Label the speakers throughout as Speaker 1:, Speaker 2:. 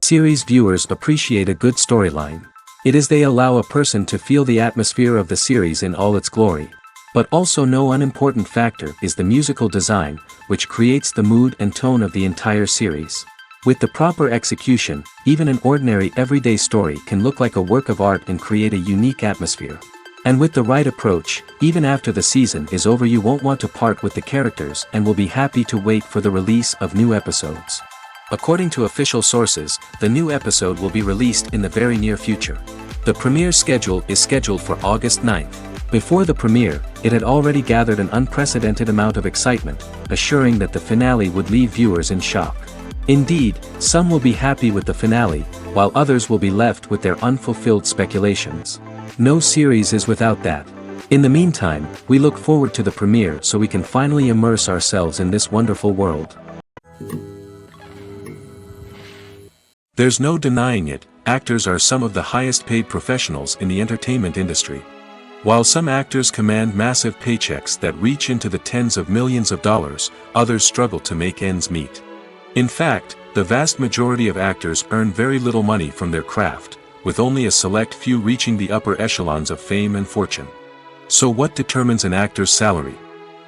Speaker 1: Series viewers appreciate a good storyline. It is they allow a person to feel the atmosphere of the series in all its glory. But also no unimportant factor is the musical design, which creates the mood and tone of the entire series. With the proper execution, even an ordinary everyday story can look like a work of art and create a unique atmosphere. And with the right approach, even after the season is over you won't want to part with the characters and will be happy to wait for the release of new episodes. According to official sources, the new episode will be released in the very near future. The premiere schedule is scheduled for August 9th. Before the premiere, it had already gathered an unprecedented amount of excitement, assuring that the finale would leave viewers in shock. Indeed, some will be happy with the finale, while others will be left with their unfulfilled speculations. No series is without that. In the meantime, we look forward to the premiere so we can finally immerse ourselves in this wonderful world. There's no denying it, actors are some of the highest paid professionals in the entertainment industry. While some actors command massive paychecks that reach into the tens of millions of dollars, others struggle to make ends meet. In fact, the vast majority of actors earn very little money from their craft, with only a select few reaching the upper echelons of fame and fortune. So what determines an actor's salary?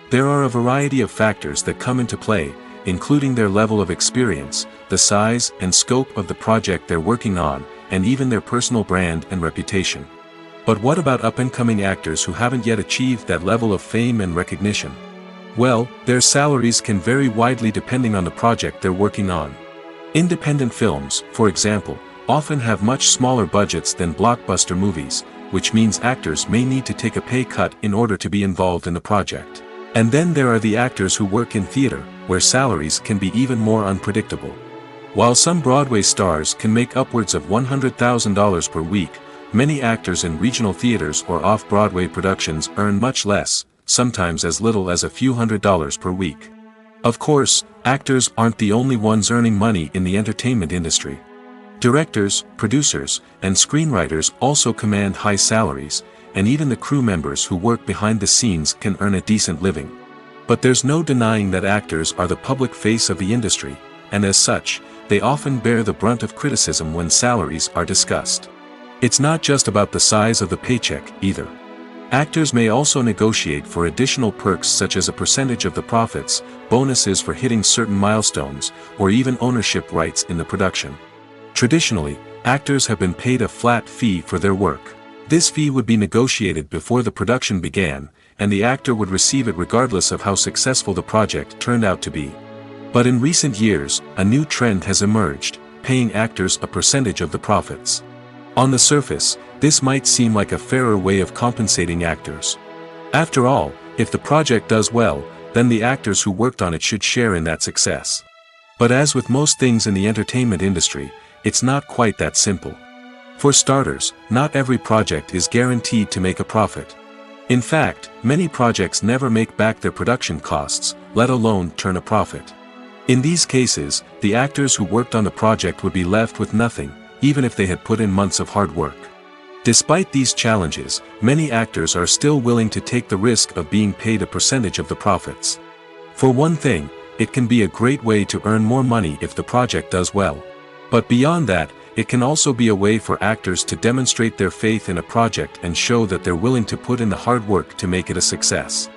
Speaker 1: There are a variety of factors that come into play, including their level of experience, the size and scope of the project they're working on, and even their personal brand and reputation. But what about up-and-coming actors who haven't yet achieved that level of fame and recognition? Well, their salaries can vary widely depending on the project they're working on. Independent films, for example, often have much smaller budgets than blockbuster movies, which means actors may need to take a pay cut in order to be involved in the project. And then there are the actors who work in theater, where salaries can be even more unpredictable. While some Broadway stars can make upwards of $100,000 per week, many actors in regional theaters or off-Broadway productions earn much less, sometimes as little as a few $100s per week. Of course, actors aren't the only ones earning money in the entertainment industry. Directors, producers, and screenwriters also command high salaries, and even the crew members who work behind the scenes can earn a decent living. But there's no denying that actors are the public face of the industry, and as such, they often bear the brunt of criticism when salaries are discussed. It's not just about the size of the paycheck, either. Actors may also negotiate for additional perks such as a percentage of the profits, bonuses for hitting certain milestones, or even ownership rights in the production. Traditionally, actors have been paid a flat fee for their work. This fee would be negotiated before the production began, and the actor would receive it regardless of how successful the project turned out to be. But in recent years, a new trend has emerged, paying actors a percentage of the profits. On the surface, this might seem like a fairer way of compensating actors. After all, if the project does well, then the actors who worked on it should share in that success. But as with most things in the entertainment industry, it's not quite that simple. For starters, not every project is guaranteed to make a profit. In fact, many projects never make back their production costs, let alone turn a profit. In these cases, the actors who worked on the project would be left with nothing, even if they had put in months of hard work. Despite these challenges, many actors are still willing to take the risk of being paid a percentage of the profits. For one thing, it can be a great way to earn more money if the project does well. But beyond that, it can also be a way for actors to demonstrate their faith in a project and show that they're willing to put in the hard work to make it a success.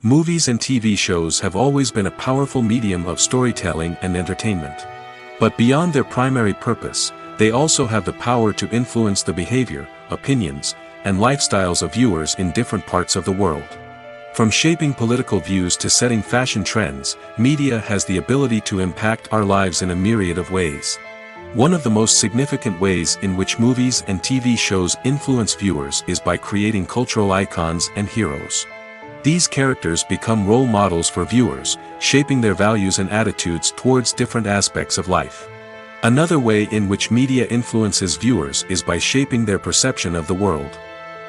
Speaker 1: Movies and TV shows have always been a powerful medium of storytelling and entertainment. But beyond their primary purpose, they also have the power to influence the behavior, opinions, and lifestyles of viewers in different parts of the world. From shaping political views to setting fashion trends, media has the ability to impact our lives in a myriad of ways. One of the most significant ways in which movies and TV shows influence viewers is by creating cultural icons and heroes. These characters become role models for viewers, shaping their values and attitudes towards different aspects of life. Another way in which media influences viewers is by shaping their perception of the world.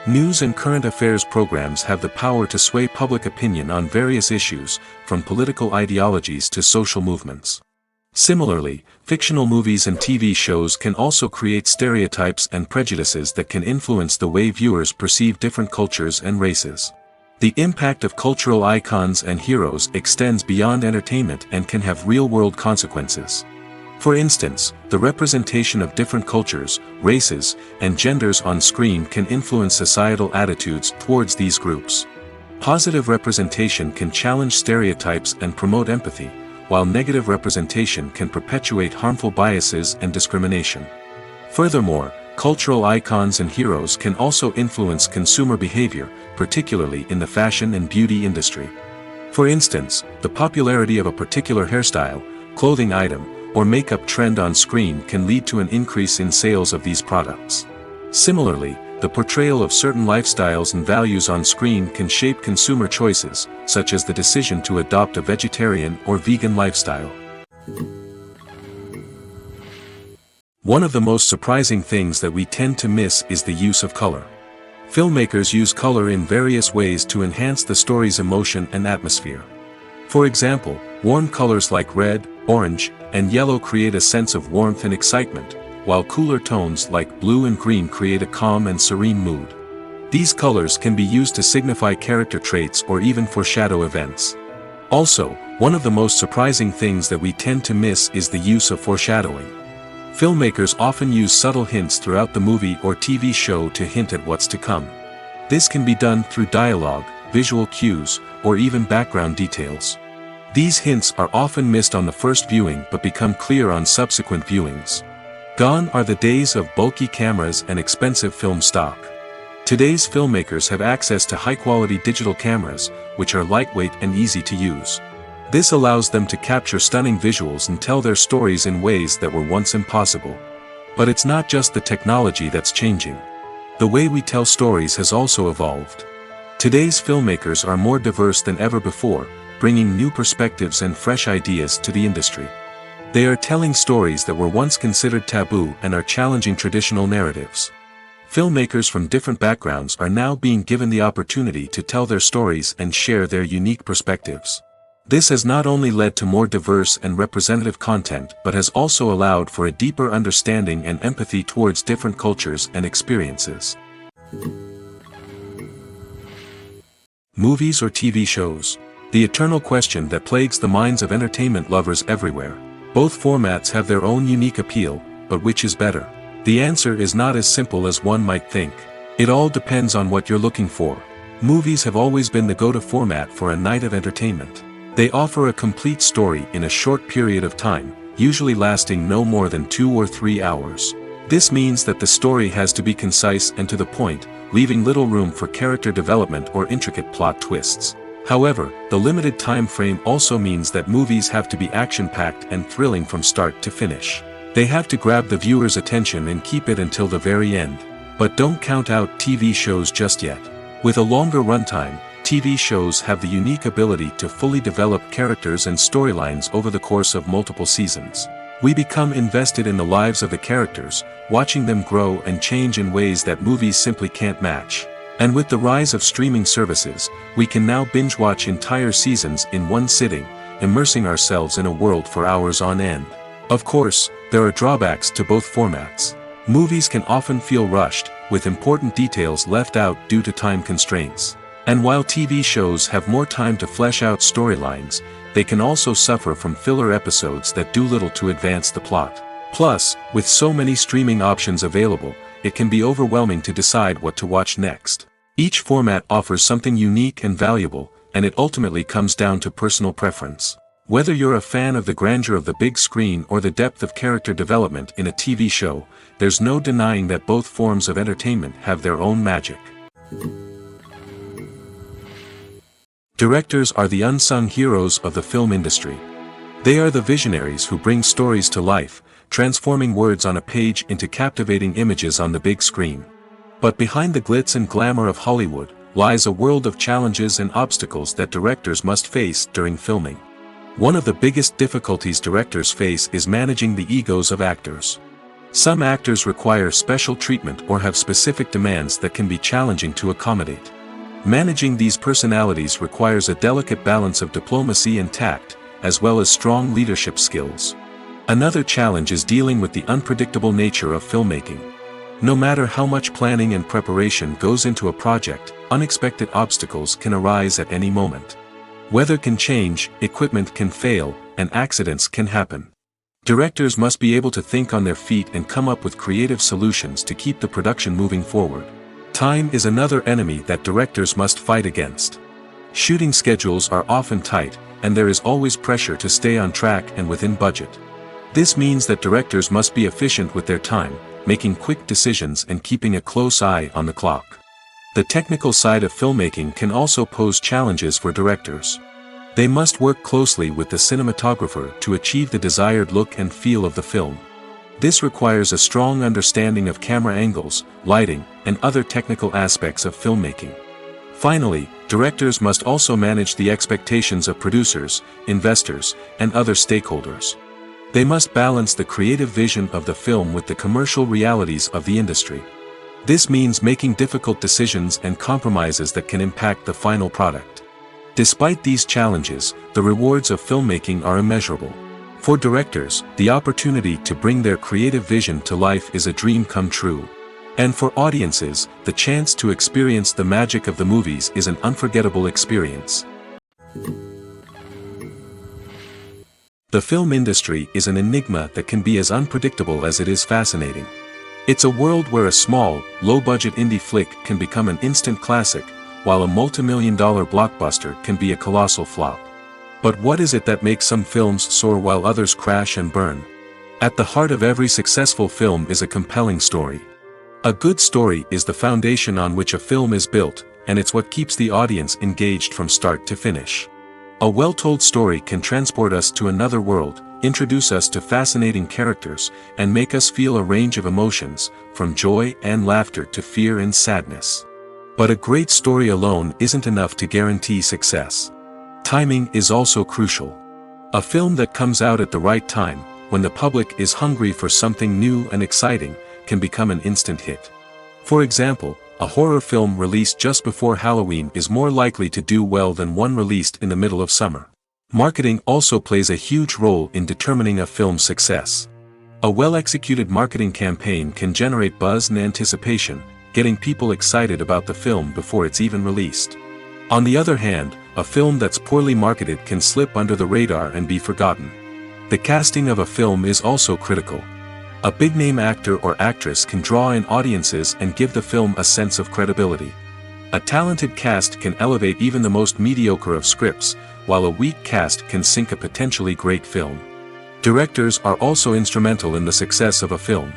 Speaker 1: News and current affairs programs have the power to sway public opinion on various issues, from political ideologies to social movements. Similarly, fictional movies and TV shows can also create stereotypes and prejudices that can influence the way viewers perceive different cultures and races. The impact of cultural icons and heroes extends beyond entertainment and can have real-world consequences. For instance, the representation of different cultures, races, and genders on screen can influence societal attitudes towards these groups. Positive representation can challenge stereotypes and promote empathy, while negative representation can perpetuate harmful biases and discrimination. Furthermore, cultural icons and heroes can also influence consumer behavior, particularly in the fashion and beauty industry. For instance, the popularity of a particular hairstyle, clothing item, or makeup trend on screen can lead to an increase in sales of these products. Similarly, the portrayal of certain lifestyles and values on screen can shape consumer choices, such as the decision to adopt a vegetarian or vegan lifestyle. One of the most surprising things that we tend to miss is the use of color. Filmmakers use color in various ways to enhance the story's emotion and atmosphere. For example, warm colors like red, orange, and yellow create a sense of warmth and excitement, while cooler tones like blue and green create a calm and serene mood. These colors can be used to signify character traits or even foreshadow events. Also, one of the most surprising things that we tend to miss is the use of foreshadowing. Filmmakers often use subtle hints throughout the movie or TV show to hint at what's to come. This can be done through dialogue, visual cues, or even background details. These hints are often missed on the first viewing but become clear on subsequent viewings. Gone are the days of bulky cameras and expensive film stock. Today's filmmakers have access to high-quality digital cameras, which are lightweight and easy to use. This allows them to capture stunning visuals and tell their stories in ways that were once impossible. But it's not just the technology that's changing. The way we tell stories has also evolved. Today's filmmakers are more diverse than ever before, bringing new perspectives and fresh ideas to the industry. They are telling stories that were once considered taboo and are challenging traditional narratives. Filmmakers from different backgrounds are now being given the opportunity to tell their stories and share their unique perspectives. This has not only led to more diverse and representative content but has also allowed for a deeper understanding and empathy towards different cultures and experiences. Movies or TV shows? The eternal question that plagues the minds of entertainment lovers everywhere. Both formats have their own unique appeal, but which is better? The answer is not as simple as one might think. It all depends on what you're looking for. Movies have always been the go-to format for a night of entertainment. They offer a complete story in a short period of time, usually lasting no more than 2 or 3 hours. This means that the story has to be concise and to the point, leaving little room for character development or intricate plot twists. However, the limited time frame also means that movies have to be action-packed and thrilling from start to finish. They have to grab the viewer's attention and keep it until the very end. But don't count out TV shows just yet. With a longer runtime, TV shows have the unique ability to fully develop characters and storylines over the course of multiple seasons. We become invested in the lives of the characters, watching them grow and change in ways that movies simply can't match. And with the rise of streaming services, we can now binge-watch entire seasons in one sitting, immersing ourselves in a world for hours on end. Of course, there are drawbacks to both formats. Movies can often feel rushed, with important details left out due to time constraints. And while TV shows have more time to flesh out storylines, they can also suffer from filler episodes that do little to advance the plot. Plus, with so many streaming options available, it can be overwhelming to decide what to watch next. Each format offers something unique and valuable, and it ultimately comes down to personal preference. Whether you're a fan of the grandeur of the big screen or the depth of character development in a TV show, there's no denying that both forms of entertainment have their own magic. Directors are the unsung heroes of the film industry. They are the visionaries who bring stories to life, transforming words on a page into captivating images on the big screen. But behind the glitz and glamour of Hollywood, lies a world of challenges and obstacles that directors must face during filming. One of the biggest difficulties directors face is managing the egos of actors. Some actors require special treatment or have specific demands that can be challenging to accommodate. Managing these personalities requires a delicate balance of diplomacy and tact, as well as strong leadership skills. Another challenge is dealing with the unpredictable nature of filmmaking. No matter how much planning and preparation goes into a project, unexpected obstacles can arise at any moment. Weather can change, equipment can fail, and accidents can happen. Directors must be able to think on their feet and come up with creative solutions to keep the production moving forward. Time is another enemy that directors must fight against. Shooting schedules are often tight, and there is always pressure to stay on track and within budget. This means that directors must be efficient with their time, making quick decisions and keeping a close eye on the clock. The technical side of filmmaking can also pose challenges for directors. They must work closely with the cinematographer to achieve the desired look and feel of the film. This requires a strong understanding of camera angles, lighting, and other technical aspects of filmmaking. Finally, directors must also manage the expectations of producers, investors, and other stakeholders. They must balance the creative vision of the film with the commercial realities of the industry. This means making difficult decisions and compromises that can impact the final product. Despite these challenges, the rewards of filmmaking are immeasurable. For directors, the opportunity to bring their creative vision to life is a dream come true. And for audiences, the chance to experience the magic of the movies is an unforgettable experience. The film industry is an enigma that can be as unpredictable as it is fascinating. It's a world where a small, low-budget indie flick can become an instant classic, while a multi-million-dollar blockbuster can be a colossal flop. But what is it that makes some films soar while others crash and burn? At the heart of every successful film is a compelling story. A good story is the foundation on which a film is built, and it's what keeps the audience engaged from start to finish. A well-told story can transport us to another world, introduce us to fascinating characters, and make us feel a range of emotions, from joy and laughter to fear and sadness. But a great story alone isn't enough to guarantee success. Timing is also crucial. A film that comes out at the right time, when the public is hungry for something new and exciting, can become an instant hit. For example, a horror film released just before Halloween is more likely to do well than one released in the middle of summer. Marketing also plays a huge role in determining a film's success. A well-executed marketing campaign can generate buzz and anticipation, getting people excited about the film before it's even released. On the other hand, a film that's poorly marketed can slip under the radar and be forgotten. The casting of a film is also critical. A big-name actor or actress can draw in audiences and give the film a sense of credibility. A talented cast can elevate even the most mediocre of scripts, while a weak cast can sink a potentially great film. Directors are also instrumental in the success of a film.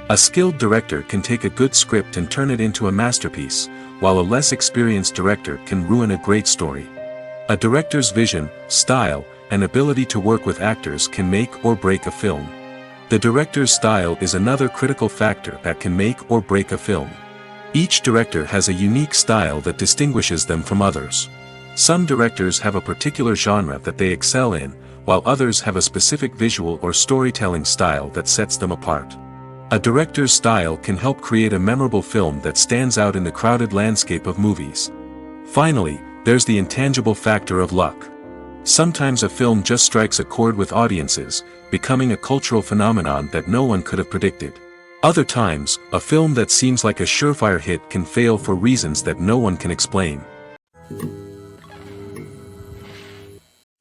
Speaker 1: A skilled director can take a good script and turn it into a masterpiece, while a less experienced director can ruin a great story. A director's vision, style, and ability to work with actors can make or break a film. The director's style is another critical factor that can make or break a film. Each director has a unique style that distinguishes them from others. Some directors have a particular genre that they excel in, while others have a specific visual or storytelling style that sets them apart. A director's style can help create a memorable film that stands out in the crowded landscape of movies. Finally, there's the intangible factor of luck. Sometimes a film just strikes a chord with audiences, becoming a cultural phenomenon that no one could have predicted. Other times, a film that seems like a surefire hit can fail for reasons that no one can explain.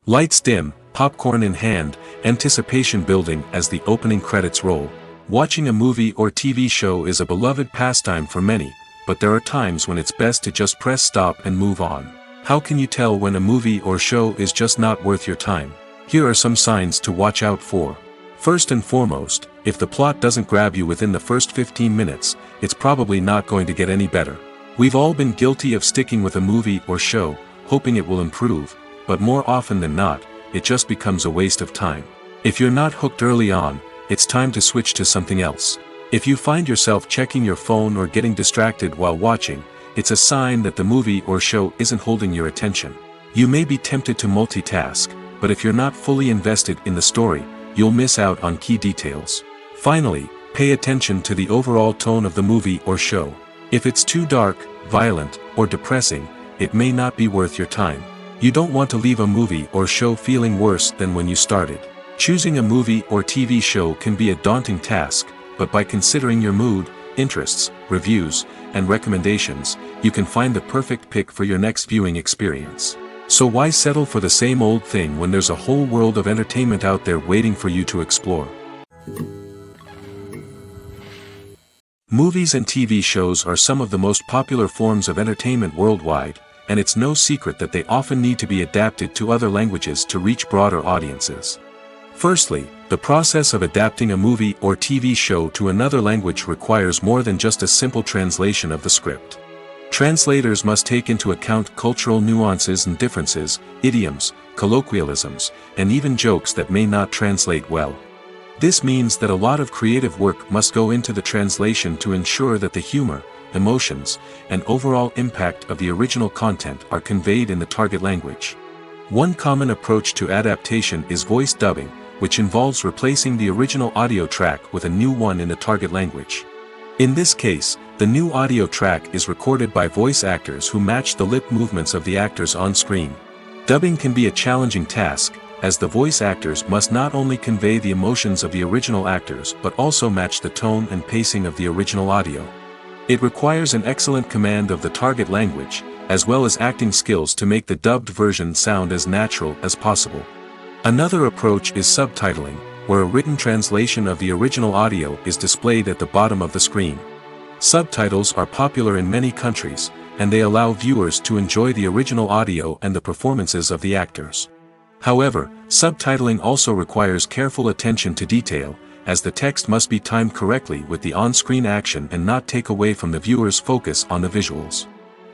Speaker 1: Lights dim, popcorn in hand, anticipation building as the opening credits roll. Watching a movie or TV show is a beloved pastime for many, but there are times when it's best to just press stop and move on. How can you tell when a movie or show is just not worth your time? Here are some signs to watch out for. First and foremost, if the plot doesn't grab you within the first 15 minutes, it's probably not going to get any better. We've all been guilty of sticking with a movie or show, hoping it will improve, but more often than not, it just becomes a waste of time. If you're not hooked early on, it's time to switch to something else. If you find yourself checking your phone or getting distracted while watching, it's a sign that the movie or show isn't holding your attention. You may be tempted to multitask, but if you're not fully invested in the story, you'll miss out on key details. Finally, pay attention to the overall tone of the movie or show. If it's too dark, violent, or depressing, it may not be worth your time. You don't want to leave a movie or show feeling worse than when you started. Choosing a movie or TV show can be a daunting task, but by considering your mood, interests, reviews, and recommendations, you can find the perfect pick for your next viewing experience. So why settle for the same old thing when there's a whole world of entertainment out there waiting for you to explore? Movies and TV shows are some of the most popular forms of entertainment worldwide, and it's no secret that they often need to be adapted to other languages to reach broader audiences. Firstly, the process of adapting a movie or TV show to another language requires more than just a simple translation of the script. Translators must take into account cultural nuances and differences, idioms, colloquialisms, and even jokes that may not translate well. This means that a lot of creative work must go into the translation to ensure that the humor, emotions, and overall impact of the original content are conveyed in the target language. One common approach to adaptation is voice dubbing, which involves replacing the original audio track with a new one in the target language. In this case, the new audio track is recorded by voice actors who match the lip movements of the actors on screen. Dubbing can be a challenging task, as the voice actors must not only convey the emotions of the original actors but also match the tone and pacing of the original audio. It requires an excellent command of the target language, as well as acting skills to make the dubbed version sound as natural as possible. Another approach is subtitling, where a written translation of the original audio is displayed at the bottom of the screen. Subtitles are popular in many countries, and they allow viewers to enjoy the original audio and the performances of the actors. However, subtitling also requires careful attention to detail, as the text must be timed correctly with the on-screen action and not take away from the viewer's focus on the visuals.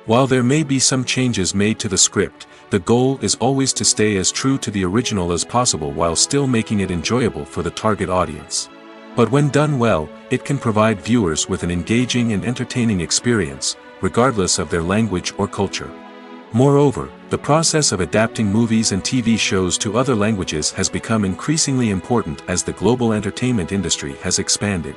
Speaker 1: While there may be some changes made to the script, the goal is always to stay as true to the original as possible while still making it enjoyable for the target audience. But when done well, it can provide viewers with an engaging and entertaining experience, regardless of their language or culture. Moreover, the process of adapting movies and TV shows to other languages has become increasingly important as the global entertainment industry has expanded.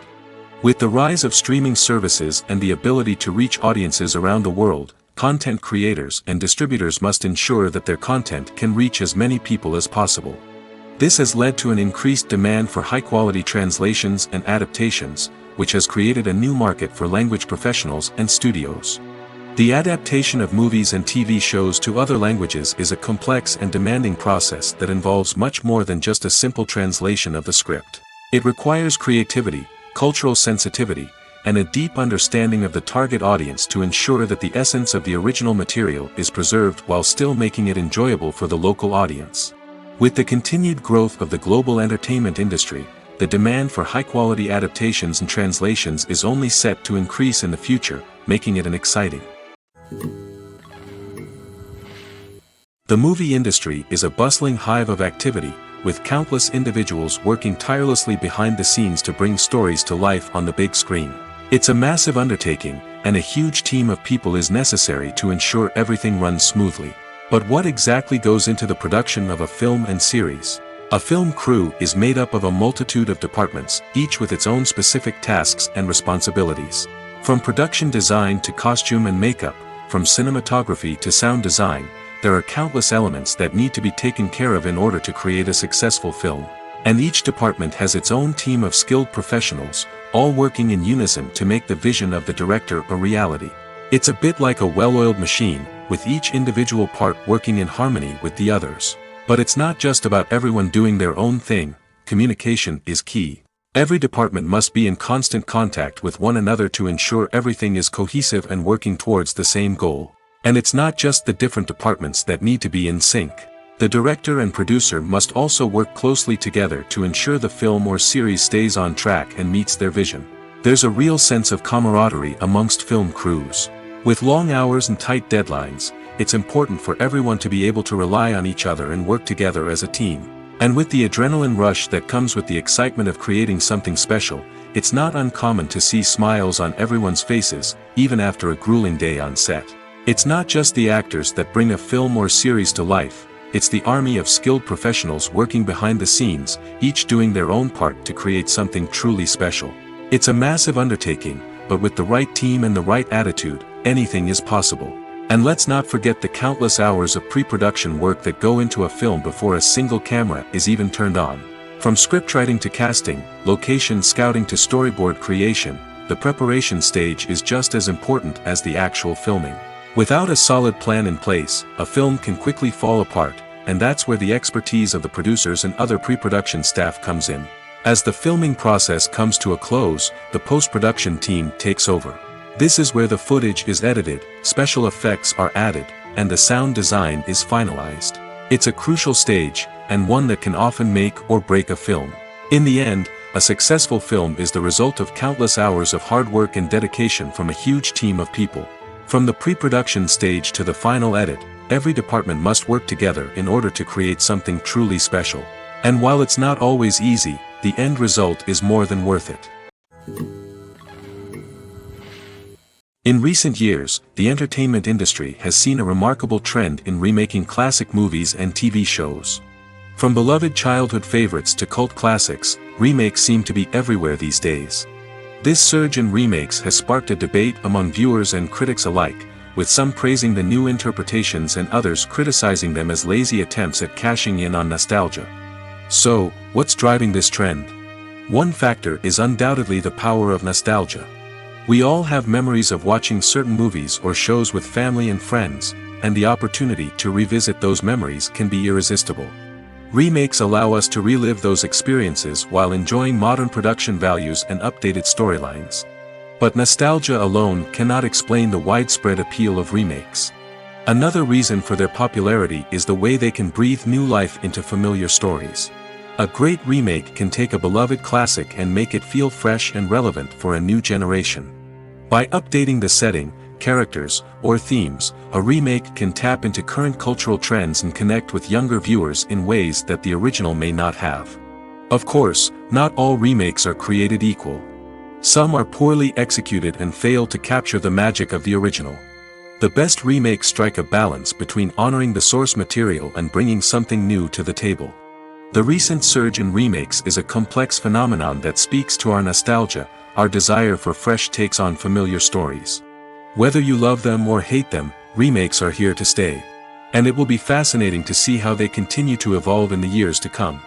Speaker 1: With the rise of streaming services and the ability to reach audiences around the world, content creators and distributors must ensure that their content can reach as many people as possible. This has led to an increased demand for high-quality translations and adaptations, which has created a new market for language professionals and studios. The adaptation of movies and TV shows to other languages is a complex and demanding process that involves much more than just a simple translation of the script. It requires creativity, cultural sensitivity, and a deep understanding of the target audience to ensure that the essence of the original material is preserved while still making it enjoyable for the local audience. With the continued growth of the global entertainment industry, the demand for high-quality adaptations and translations is only set to increase in the future, making it an exciting. The movie industry is a bustling hive of activity, with countless individuals working tirelessly behind the scenes to bring stories to life on the big screen. It's a massive undertaking, and a huge team of people is necessary to ensure everything runs smoothly. But what exactly goes into the production of a film and series? A film crew is made up of a multitude of departments, each with its own specific tasks and responsibilities. From production design to costume and makeup, from cinematography to sound design, there are countless elements that need to be taken care of in order to create a successful film. And each department has its own team of skilled professionals, all working in unison to make the vision of the director a reality. It's a bit like a well-oiled machine, with each individual part working in harmony with the others. But it's not just about everyone doing their own thing, communication is key. Every department must be in constant contact with one another to ensure everything is cohesive and working towards the same goal. And it's not just the different departments that need to be in sync. The director and producer must also work closely together to ensure the film or series stays on track and meets their vision. There's a real sense of camaraderie amongst film crews. With long hours and tight deadlines, it's important for everyone to be able to rely on each other and work together as a team. And with the adrenaline rush that comes with the excitement of creating something special, it's not uncommon to see smiles on everyone's faces, even after a grueling day on set. It's not just the actors that bring a film or series to life, it's the army of skilled professionals working behind the scenes, each doing their own part to create something truly special. It's a massive undertaking, but with the right team and the right attitude, anything is possible. And let's not forget the countless hours of pre-production work that go into a film before a single camera is even turned on. From scriptwriting to casting, location scouting to storyboard creation, the preparation stage is just as important as the actual filming. Without a solid plan in place, a film can quickly fall apart, and that's where the expertise of the producers and other pre-production staff comes in. As the filming process comes to a close, the post-production team takes over. This is where the footage is edited, special effects are added, and the sound design is finalized. It's a crucial stage, and one that can often make or break a film. In the end, a successful film is the result of countless hours of hard work and dedication from a huge team of people. From the pre-production stage to the final edit, every department must work together in order to create something truly special. And while it's not always easy, the end result is more than worth it. In recent years, the entertainment industry has seen a remarkable trend in remaking classic movies and TV shows. From beloved childhood favorites to cult classics, remakes seem to be everywhere these days. This surge in remakes has sparked a debate among viewers and critics alike, with some praising the new interpretations and others criticizing them as lazy attempts at cashing in on nostalgia. So, what's driving this trend? One factor is undoubtedly the power of nostalgia. We all have memories of watching certain movies or shows with family and friends, and the opportunity to revisit those memories can be irresistible. Remakes allow us to relive those experiences while enjoying modern production values and updated storylines. But nostalgia alone cannot explain the widespread appeal of remakes. Another reason for their popularity is the way they can breathe new life into familiar stories. A great remake can take a beloved classic and make it feel fresh and relevant for a new generation. By updating the setting, characters, or themes, a remake can tap into current cultural trends and connect with younger viewers in ways that the original may not have. Of course, not all remakes are created equal. Some are poorly executed and fail to capture the magic of the original. The best remakes strike a balance between honoring the source material and bringing something new to the table. The recent surge in remakes is a complex phenomenon that speaks to our nostalgia, our desire for fresh takes on familiar stories. Whether you love them or hate them, remakes are here to stay. And it will be fascinating to see how they continue to evolve in the years to come.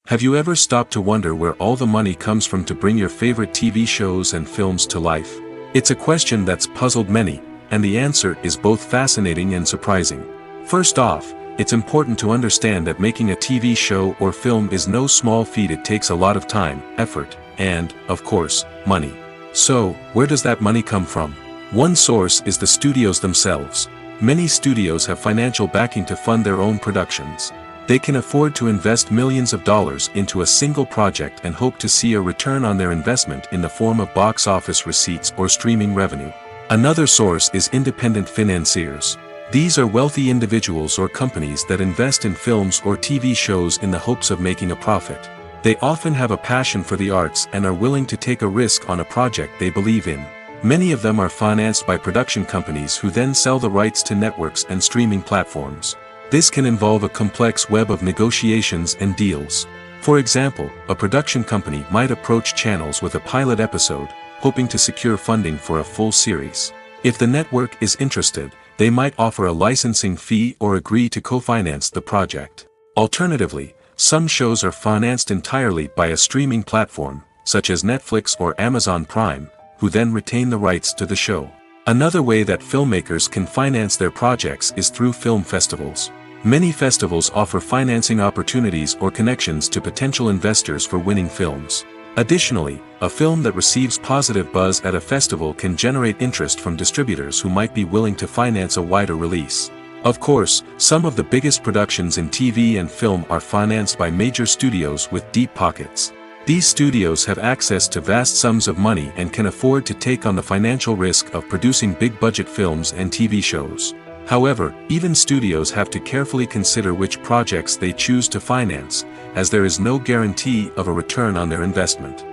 Speaker 1: Have you ever stopped to wonder where all the money comes from to bring your favorite TV shows and films to life? It's a question that's puzzled many, and the answer is both fascinating and surprising. First off, it's important to understand that making a TV show or film is no small feat. It takes a lot of time, effort, and, of course, money. So, where does that money come from? One source is the studios themselves. Many studios have financial backing to fund their own productions. They can afford to invest millions of dollars into a single project and hope to see a return on their investment in the form of box office receipts or streaming revenue. Another source is independent financiers. These are wealthy individuals or companies that invest in films or TV shows in the hopes of making a profit. They often have a passion for the arts and are willing to take a risk on a project they believe in. Many of them are financed by production companies who then sell the rights to networks and streaming platforms. This can involve a complex web of negotiations and deals. For example, a production company might approach channels with a pilot episode, hoping to secure funding for a full series. If the network is interested, they might offer a licensing fee or agree to co-finance the project. Alternatively, some shows are financed entirely by a streaming platform, such as Netflix or Amazon Prime, who then retain the rights to the show. Another way that filmmakers can finance their projects is through film festivals. Many festivals offer financing opportunities or connections to potential investors for winning films. Additionally, a film that receives positive buzz at a festival can generate interest from distributors who might be willing to finance a wider release. Of course, some of the biggest productions in TV and film are financed by major studios with deep pockets. These studios have access to vast sums of money and can afford to take on the financial risk of producing big-budget films and TV shows. However, even studios have to carefully consider which projects they choose to finance, as there is no guarantee of a return on their investment.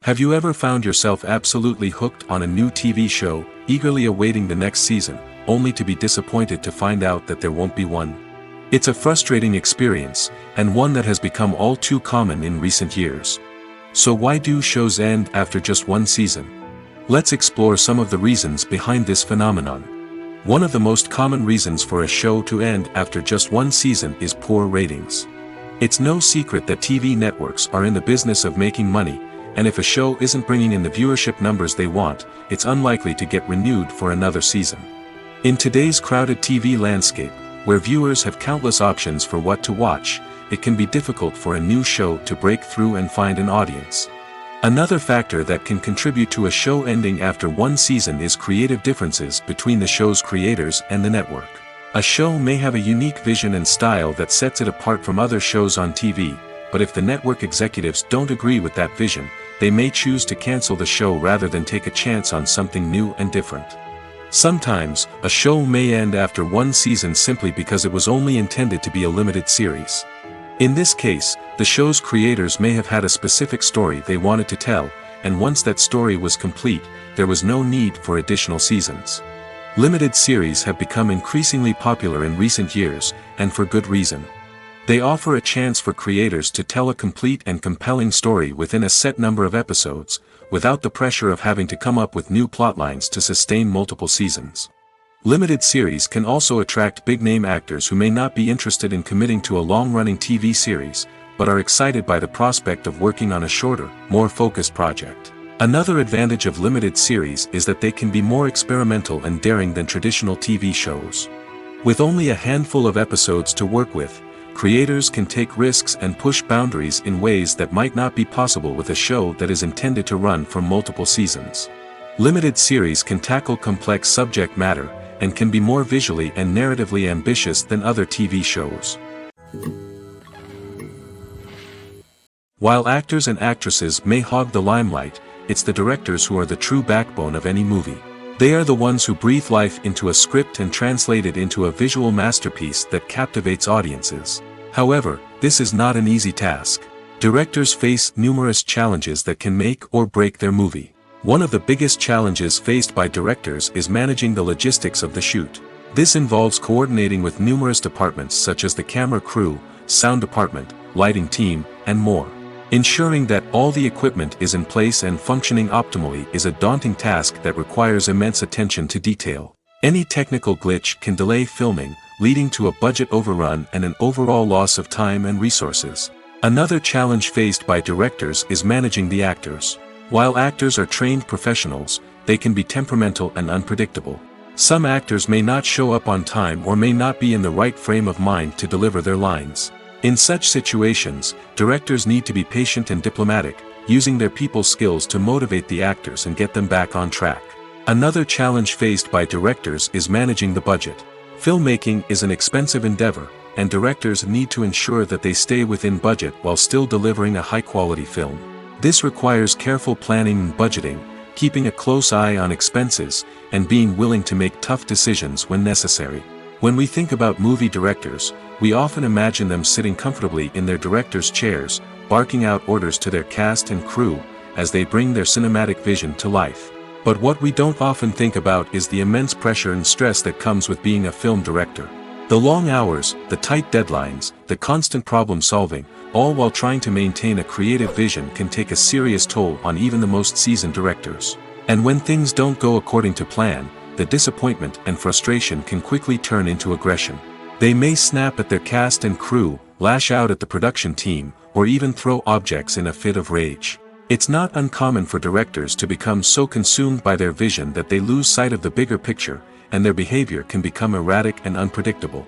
Speaker 1: Have you ever found yourself absolutely hooked on a new TV show, eagerly awaiting the next season, only to be disappointed to find out that there won't be one? It's a frustrating experience, and one that has become all too common in recent years. So why do shows end after just one season? Let's explore some of the reasons behind this phenomenon. One of the most common reasons for a show to end after just one season is poor ratings. It's no secret that TV networks are in the business of making money, and if a show isn't bringing in the viewership numbers they want, it's unlikely to get renewed for another season. In today's crowded TV landscape, where viewers have countless options for what to watch, it can be difficult for a new show to break through and find an audience. Another factor that can contribute to a show ending after one season is creative differences between the show's creators and the network. A show may have a unique vision and style that sets it apart from other shows on TV, but if the network executives don't agree with that vision, they may choose to cancel the show rather than take a chance on something new and different. Sometimes, a show may end after one season simply because it was only intended to be a limited series. In this case, the show's creators may have had a specific story they wanted to tell, and once that story was complete, there was no need for additional seasons. Limited series have become increasingly popular in recent years, and for good reason. They offer a chance for creators to tell a complete and compelling story within a set number of episodes, without the pressure of having to come up with new plotlines to sustain multiple seasons. Limited series can also attract big-name actors who may not be interested in committing to a long-running TV series, but are excited by the prospect of working on a shorter, more focused project. Another advantage of limited series is that they can be more experimental and daring than traditional TV shows. With only a handful of episodes to work with, creators can take risks and push boundaries in ways that might not be possible with a show that is intended to run for multiple seasons. Limited series can tackle complex subject matter, and can be more visually and narratively ambitious than other TV shows. While actors and actresses may hog the limelight, it's the directors who are the true backbone of any movie. They are the ones who breathe life into a script and translate it into a visual masterpiece that captivates audiences. However, this is not an easy task. Directors face numerous challenges that can make or break their movie. One of the biggest challenges faced by directors is managing the logistics of the shoot. This involves coordinating with numerous departments such as the camera crew, sound department, lighting team, and more. Ensuring that all the equipment is in place and functioning optimally is a daunting task that requires immense attention to detail. Any technical glitch can delay filming, leading to a budget overrun and an overall loss of time and resources. Another challenge faced by directors is managing the actors. While actors are trained professionals, they can be temperamental and unpredictable. Some actors may not show up on time or may not be in the right frame of mind to deliver their lines. In such situations, directors need to be patient and diplomatic, using their people skills to motivate the actors and get them back on track. Another challenge faced by directors is managing the budget. Filmmaking is an expensive endeavor, and directors need to ensure that they stay within budget while still delivering a high-quality film. This requires careful planning and budgeting, keeping a close eye on expenses, and being willing to make tough decisions when necessary. When we think about movie directors, we often imagine them sitting comfortably in their director's chairs, barking out orders to their cast and crew, as they bring their cinematic vision to life. But what we don't often think about is the immense pressure and stress that comes with being a film director. The long hours, the tight deadlines, the constant problem solving, all while trying to maintain a creative vision can take a serious toll on even the most seasoned directors. And when things don't go according to plan, the disappointment and frustration can quickly turn into aggression. They may snap at their cast and crew, lash out at the production team, or even throw objects in a fit of rage. It's not uncommon for directors to become so consumed by their vision that they lose sight of the bigger picture, and their behavior can become erratic and unpredictable.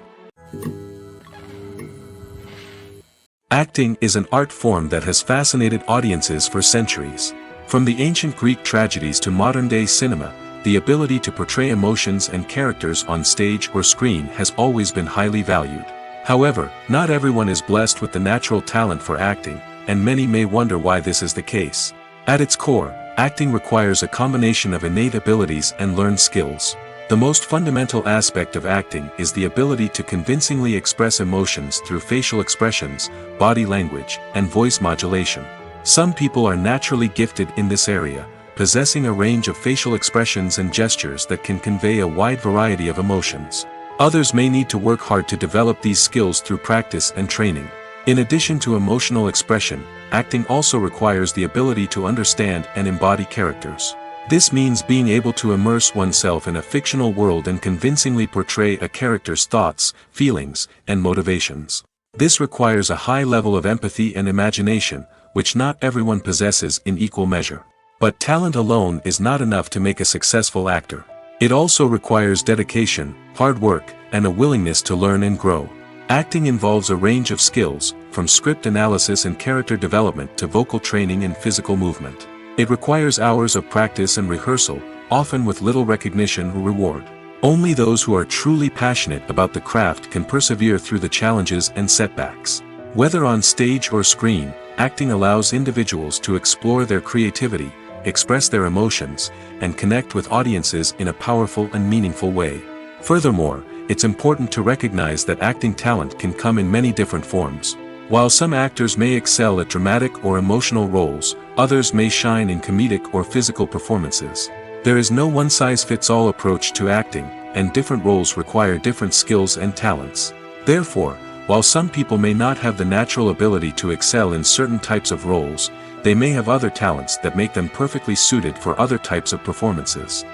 Speaker 1: Acting is an art form that has fascinated audiences for centuries. From the ancient Greek tragedies to modern-day cinema, the ability to portray emotions and characters on stage or screen has always been highly valued. However, not everyone is blessed with the natural talent for acting, and many may wonder why this is the case. At its core, acting requires a combination of innate abilities and learned skills. The most fundamental aspect of acting is the ability to convincingly express emotions through facial expressions, body language, and voice modulation. Some people are naturally gifted in this area, possessing a range of facial expressions and gestures that can convey a wide variety of emotions. Others may need to work hard to develop these skills through practice and training. In addition to emotional expression, acting also requires the ability to understand and embody characters. This means being able to immerse oneself in a fictional world and convincingly portray a character's thoughts, feelings, and motivations. This requires a high level of empathy and imagination, which not everyone possesses in equal measure. But talent alone is not enough to make a successful actor. It also requires dedication, hard work, and a willingness to learn and grow. Acting involves a range of skills, from script analysis and character development to vocal training and physical movement. It requires hours of practice and rehearsal, often with little recognition or reward. Only those who are truly passionate about the craft can persevere through the challenges and setbacks. Whether on stage or screen, acting allows individuals to explore their creativity, express their emotions, and connect with audiences in a powerful and meaningful way. Furthermore, it's important to recognize that acting talent can come in many different forms. While some actors may excel at dramatic or emotional roles, others may shine in comedic or physical performances. There is no one-size-fits-all approach to acting, and different roles require different skills and talents. Therefore, while some people may not have the natural ability to excel in certain types of roles, they may have other talents that make them perfectly suited for other types of performances.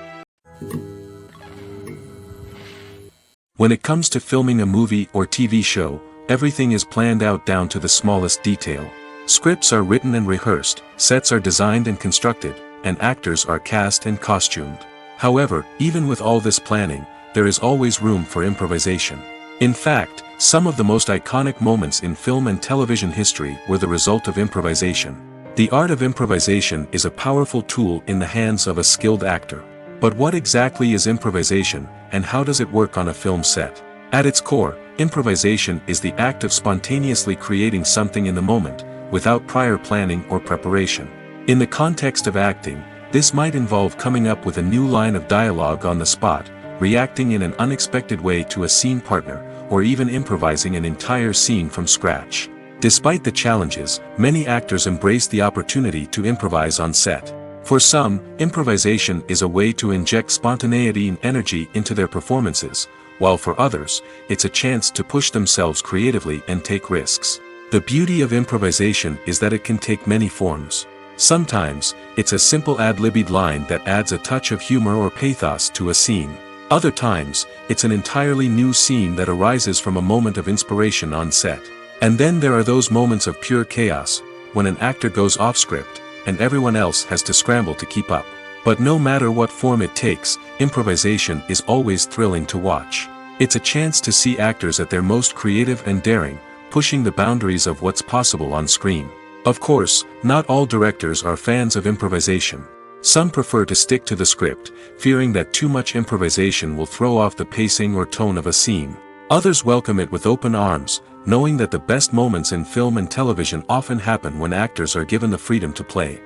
Speaker 1: When it comes to filming a movie or TV show, everything is planned out down to the smallest detail. Scripts are written and rehearsed, sets are designed and constructed, and actors are cast and costumed. However, even with all this planning, there is always room for improvisation. In fact, some of the most iconic moments in film and television history were the result of improvisation. The art of improvisation is a powerful tool in the hands of a skilled actor. But what exactly is improvisation, and how does it work on a film set? At its core, improvisation is the act of spontaneously creating something in the moment, without prior planning or preparation. In the context of acting, this might involve coming up with a new line of dialogue on the spot, reacting in an unexpected way to a scene partner, or even improvising an entire scene from scratch. Despite the challenges, many actors embrace the opportunity to improvise on set. For some, improvisation is a way to inject spontaneity and energy into their performances, while for others, it's a chance to push themselves creatively and take risks. The beauty of improvisation is that it can take many forms. Sometimes, it's a simple ad-libbed line that adds a touch of humor or pathos to a scene. Other times, it's an entirely new scene that arises from a moment of inspiration on set. And then there are those moments of pure chaos, when an actor goes off script, and everyone else has to scramble to keep up. But no matter what form it takes, improvisation is always thrilling to watch. It's a chance to see actors at their most creative and daring, pushing the boundaries of what's possible on screen. Of course, not all directors are fans of improvisation. Some prefer to stick to the script, fearing that too much improvisation will throw off the pacing or tone of a scene. Others welcome it with open arms, knowing that the best moments in film and television often happen when actors are given the freedom to play.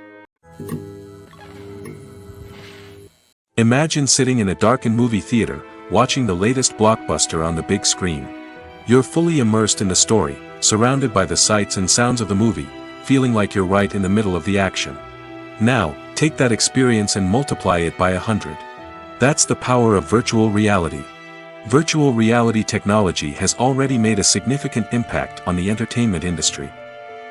Speaker 1: Imagine sitting in a darkened movie theater, watching the latest blockbuster on the big screen. You're fully immersed in the story, surrounded by the sights and sounds of the movie, feeling like you're right in the middle of the action. Now, take that experience and multiply it by 100. That's the power of virtual reality. Virtual reality technology has already made a significant impact on the entertainment industry.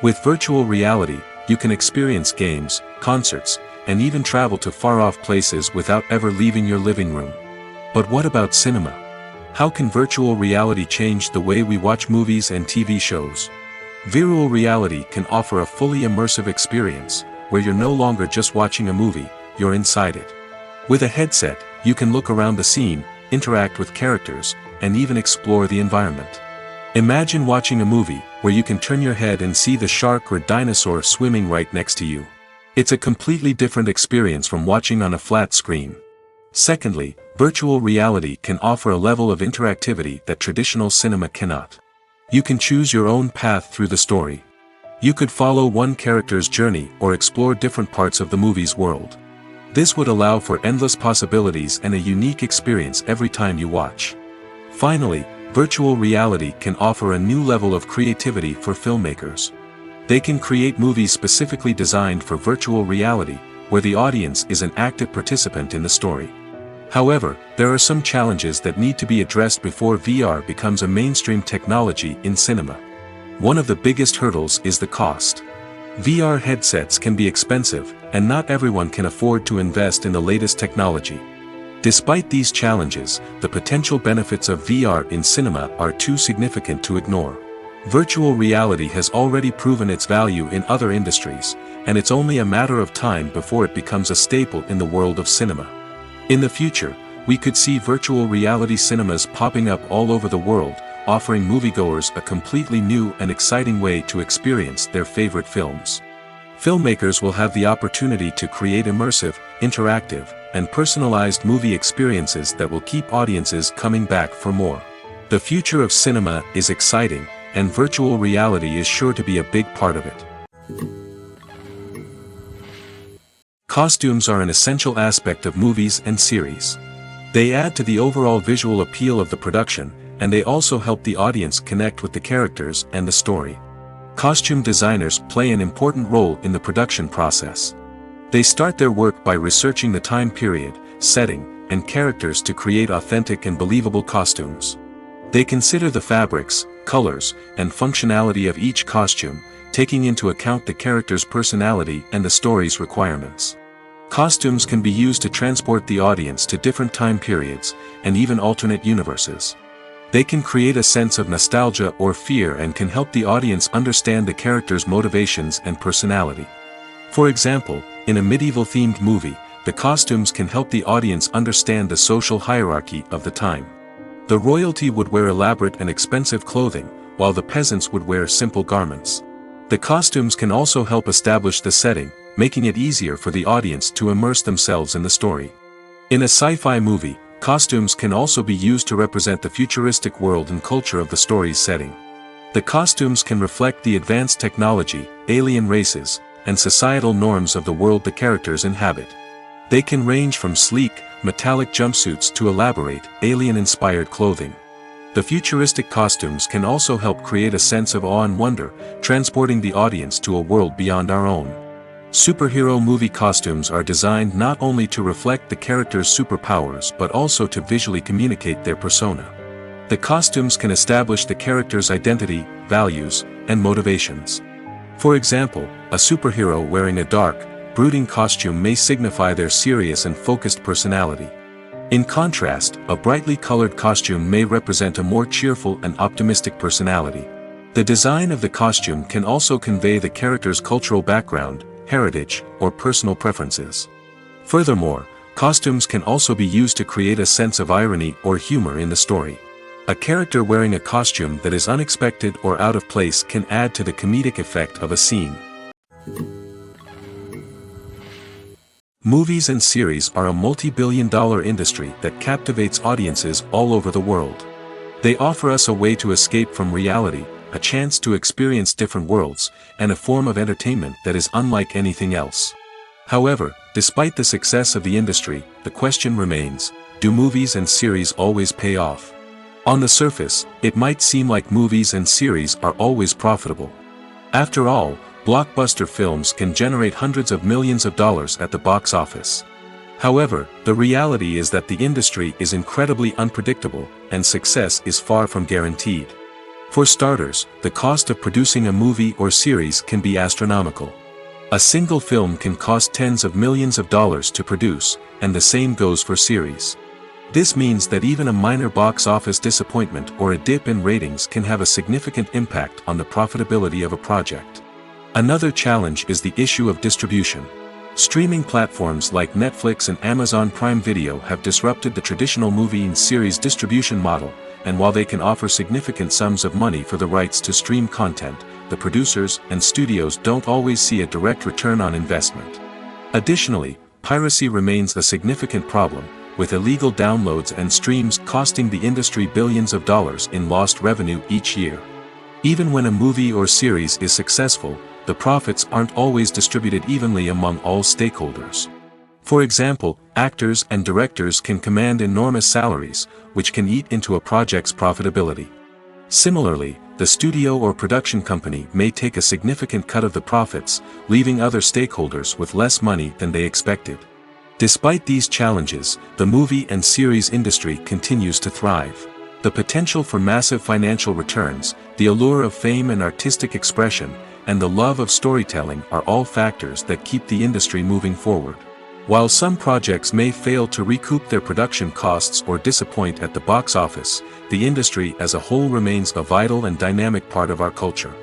Speaker 1: With virtual reality, you can experience games, concerts, and even travel to far-off places without ever leaving your living room. But what about cinema? How can virtual reality change the way we watch movies and TV shows? Virtual reality can offer a fully immersive experience, where you're no longer just watching a movie, you're inside it. With a headset, you can look around the scene, interact with characters, and even explore the environment. Imagine watching a movie, where you can turn your head and see the shark or dinosaur swimming right next to you. It's a completely different experience from watching on a flat screen. Secondly, virtual reality can offer a level of interactivity that traditional cinema cannot. You can choose your own path through the story. You could follow one character's journey or explore different parts of the movie's world. This would allow for endless possibilities and a unique experience every time you watch. Finally, virtual reality can offer a new level of creativity for filmmakers. They can create movies specifically designed for virtual reality, where the audience is an active participant in the story. However, there are some challenges that need to be addressed before VR becomes a mainstream technology in cinema. One of the biggest hurdles is the cost. VR headsets can be expensive, and not everyone can afford to invest in the latest technology. Despite these challenges, the potential benefits of VR in cinema are too significant to ignore. Virtual reality has already proven its value in other industries, and it's only a matter of time before it becomes a staple in the world of cinema. In the future, we could see virtual reality cinemas popping up all over the world, offering moviegoers a completely new and exciting way to experience their favorite films. Filmmakers will have the opportunity to create immersive, interactive, and personalized movie experiences that will keep audiences coming back for more. The future of cinema is exciting, and virtual reality is sure to be a big part of it. Costumes are an essential aspect of movies and series. They add to the overall visual appeal of the production, and they also help the audience connect with the characters and the story. Costume designers play an important role in the production process. They start their work by researching the time period, setting, and characters to create authentic and believable costumes. They consider the fabrics, colors, and functionality of each costume, taking into account the character's personality and the story's requirements. Costumes can be used to transport the audience to different time periods, and even alternate universes. They can create a sense of nostalgia or fear and can help the audience understand the character's motivations and personality. For example, in a medieval-themed movie, the costumes can help the audience understand the social hierarchy of the time. The royalty would wear elaborate and expensive clothing, while the peasants would wear simple garments. The costumes can also help establish the setting, making it easier for the audience to immerse themselves in the story. In a sci-fi movie, costumes can also be used to represent the futuristic world and culture of the story's setting. The costumes can reflect the advanced technology, alien races, and societal norms of the world the characters inhabit. They can range from sleek, metallic jumpsuits to elaborate, alien-inspired clothing. The futuristic costumes can also help create a sense of awe and wonder, transporting the audience to a world beyond our own. Superhero movie costumes are designed not only to reflect the character's superpowers but also to visually communicate their persona. The costumes can establish the character's identity, values, and motivations. For example, a superhero wearing a dark, brooding costume may signify their serious and focused personality. In contrast, a brightly colored costume may represent a more cheerful and optimistic personality. The design of the costume can also convey the character's cultural background, heritage, or personal preferences. Furthermore, costumes can also be used to create a sense of irony or humor in the story. A character wearing a costume that is unexpected or out of place can add to the comedic effect of a scene. Movies and series are a multi-billion-dollar industry that captivates audiences all over the world. They offer us a way to escape from reality, a chance to experience different worlds, and a form of entertainment that is unlike anything else. However, despite the success of the industry, the question remains, do movies and series always pay off? On the surface, it might seem like movies and series are always profitable. After all, blockbuster films can generate hundreds of millions of dollars at the box office. However, the reality is that the industry is incredibly unpredictable, and success is far from guaranteed. For starters, the cost of producing a movie or series can be astronomical. A single film can cost tens of millions of dollars to produce, and the same goes for series. This means that even a minor box office disappointment or a dip in ratings can have a significant impact on the profitability of a project. Another challenge is the issue of distribution. Streaming platforms like Netflix and Amazon Prime Video have disrupted the traditional movie and series distribution model, and while they can offer significant sums of money for the rights to stream content, the producers and studios don't always see a direct return on investment. Additionally, piracy remains a significant problem, with illegal downloads and streams costing the industry billions of dollars in lost revenue each year. Even when a movie or series is successful, the profits aren't always distributed evenly among all stakeholders. For example, actors and directors can command enormous salaries, which can eat into a project's profitability. Similarly, the studio or production company may take a significant cut of the profits, leaving other stakeholders with less money than they expected. Despite these challenges, the movie and series industry continues to thrive. The potential for massive financial returns, the allure of fame and artistic expression, and the love of storytelling are all factors that keep the industry moving forward. While some projects may fail to recoup their production costs or disappoint at the box office, the industry as a whole remains a vital and dynamic part of our culture.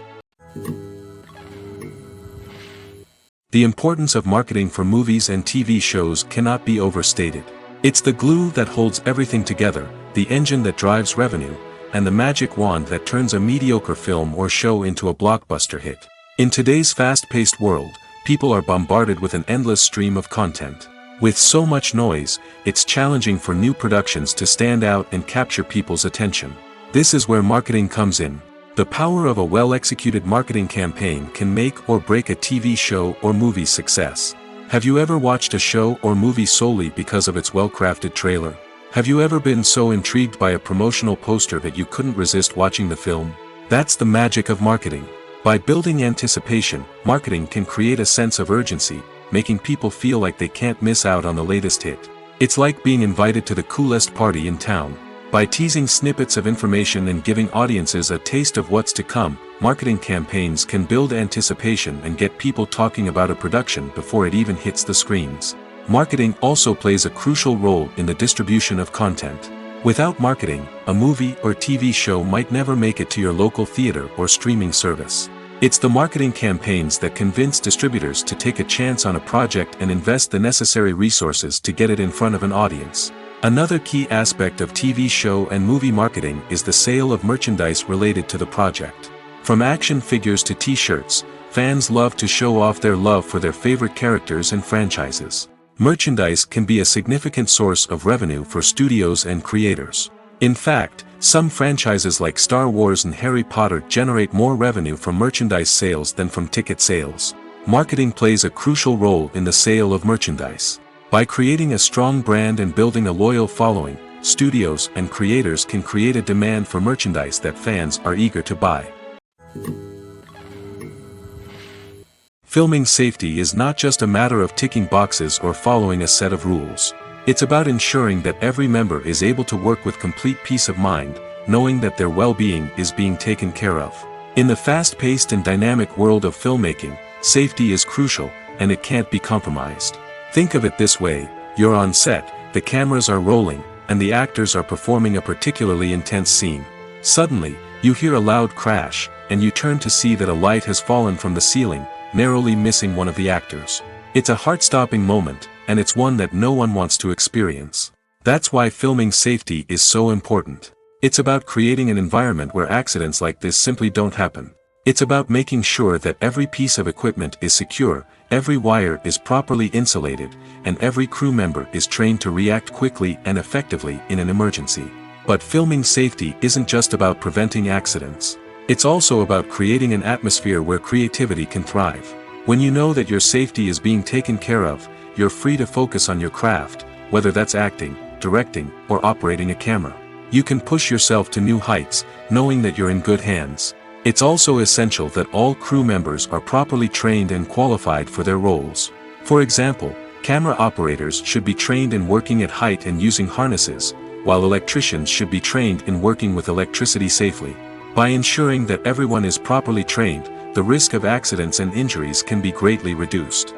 Speaker 1: The importance of marketing for movies and TV shows cannot be overstated. It's the glue that holds everything together, the engine that drives revenue, and the magic wand that turns a mediocre film or show into a blockbuster hit. In today's fast-paced world, people are bombarded with an endless stream of content. With so much noise, it's challenging for new productions to stand out and capture people's attention. This is where marketing comes in. The power of a well-executed marketing campaign can make or break a TV show or movie's success. Have you ever watched a show or movie solely because of its well-crafted trailer? Have you ever been so intrigued by a promotional poster that you couldn't resist watching the film? That's the magic of marketing. By building anticipation, marketing can create a sense of urgency, making people feel like they can't miss out on the latest hit. It's like being invited to the coolest party in town. By teasing snippets of information and giving audiences a taste of what's to come, marketing campaigns can build anticipation and get people talking about a production before it even hits the screens. Marketing also plays a crucial role in the distribution of content. Without marketing, a movie or TV show might never make it to your local theater or streaming service. It's the marketing campaigns that convince distributors to take a chance on a project and invest the necessary resources to get it in front of an audience. Another key aspect of TV show and movie marketing is the sale of merchandise related to the project. From action figures to t-shirts, fans love to show off their love for their favorite characters and franchises. Merchandise can be a significant source of revenue for studios and creators. In fact, some franchises like Star Wars and Harry Potter generate more revenue from merchandise sales than from ticket sales. Marketing plays a crucial role in the sale of merchandise. By creating a strong brand and building a loyal following, studios and creators can create a demand for merchandise that fans are eager to buy. Filming safety is not just a matter of ticking boxes or following a set of rules. It's about ensuring that every member is able to work with complete peace of mind, knowing that their well-being is being taken care of. In the fast-paced and dynamic world of filmmaking, safety is crucial, and it can't be compromised. Think of it this way: you're on set, the cameras are rolling, and the actors are performing a particularly intense scene. Suddenly, you hear a loud crash, and you turn to see that a light has fallen from the ceiling, narrowly missing one of the actors. It's a heart-stopping moment, and it's one that no one wants to experience. That's why filming safety is so important. It's about creating an environment where accidents like this simply don't happen. It's about making sure that every piece of equipment is secure, every wire is properly insulated, and every crew member is trained to react quickly and effectively in an emergency. But filming safety isn't just about preventing accidents. It's also about creating an atmosphere where creativity can thrive. When you know that your safety is being taken care of, you're free to focus on your craft, whether that's acting, directing, or operating a camera. You can push yourself to new heights, knowing that you're in good hands. It's also essential that all crew members are properly trained and qualified for their roles. For example, camera operators should be trained in working at height and using harnesses, while electricians should be trained in working with electricity safely. By ensuring that everyone is properly trained, the risk of accidents and injuries can be greatly reduced.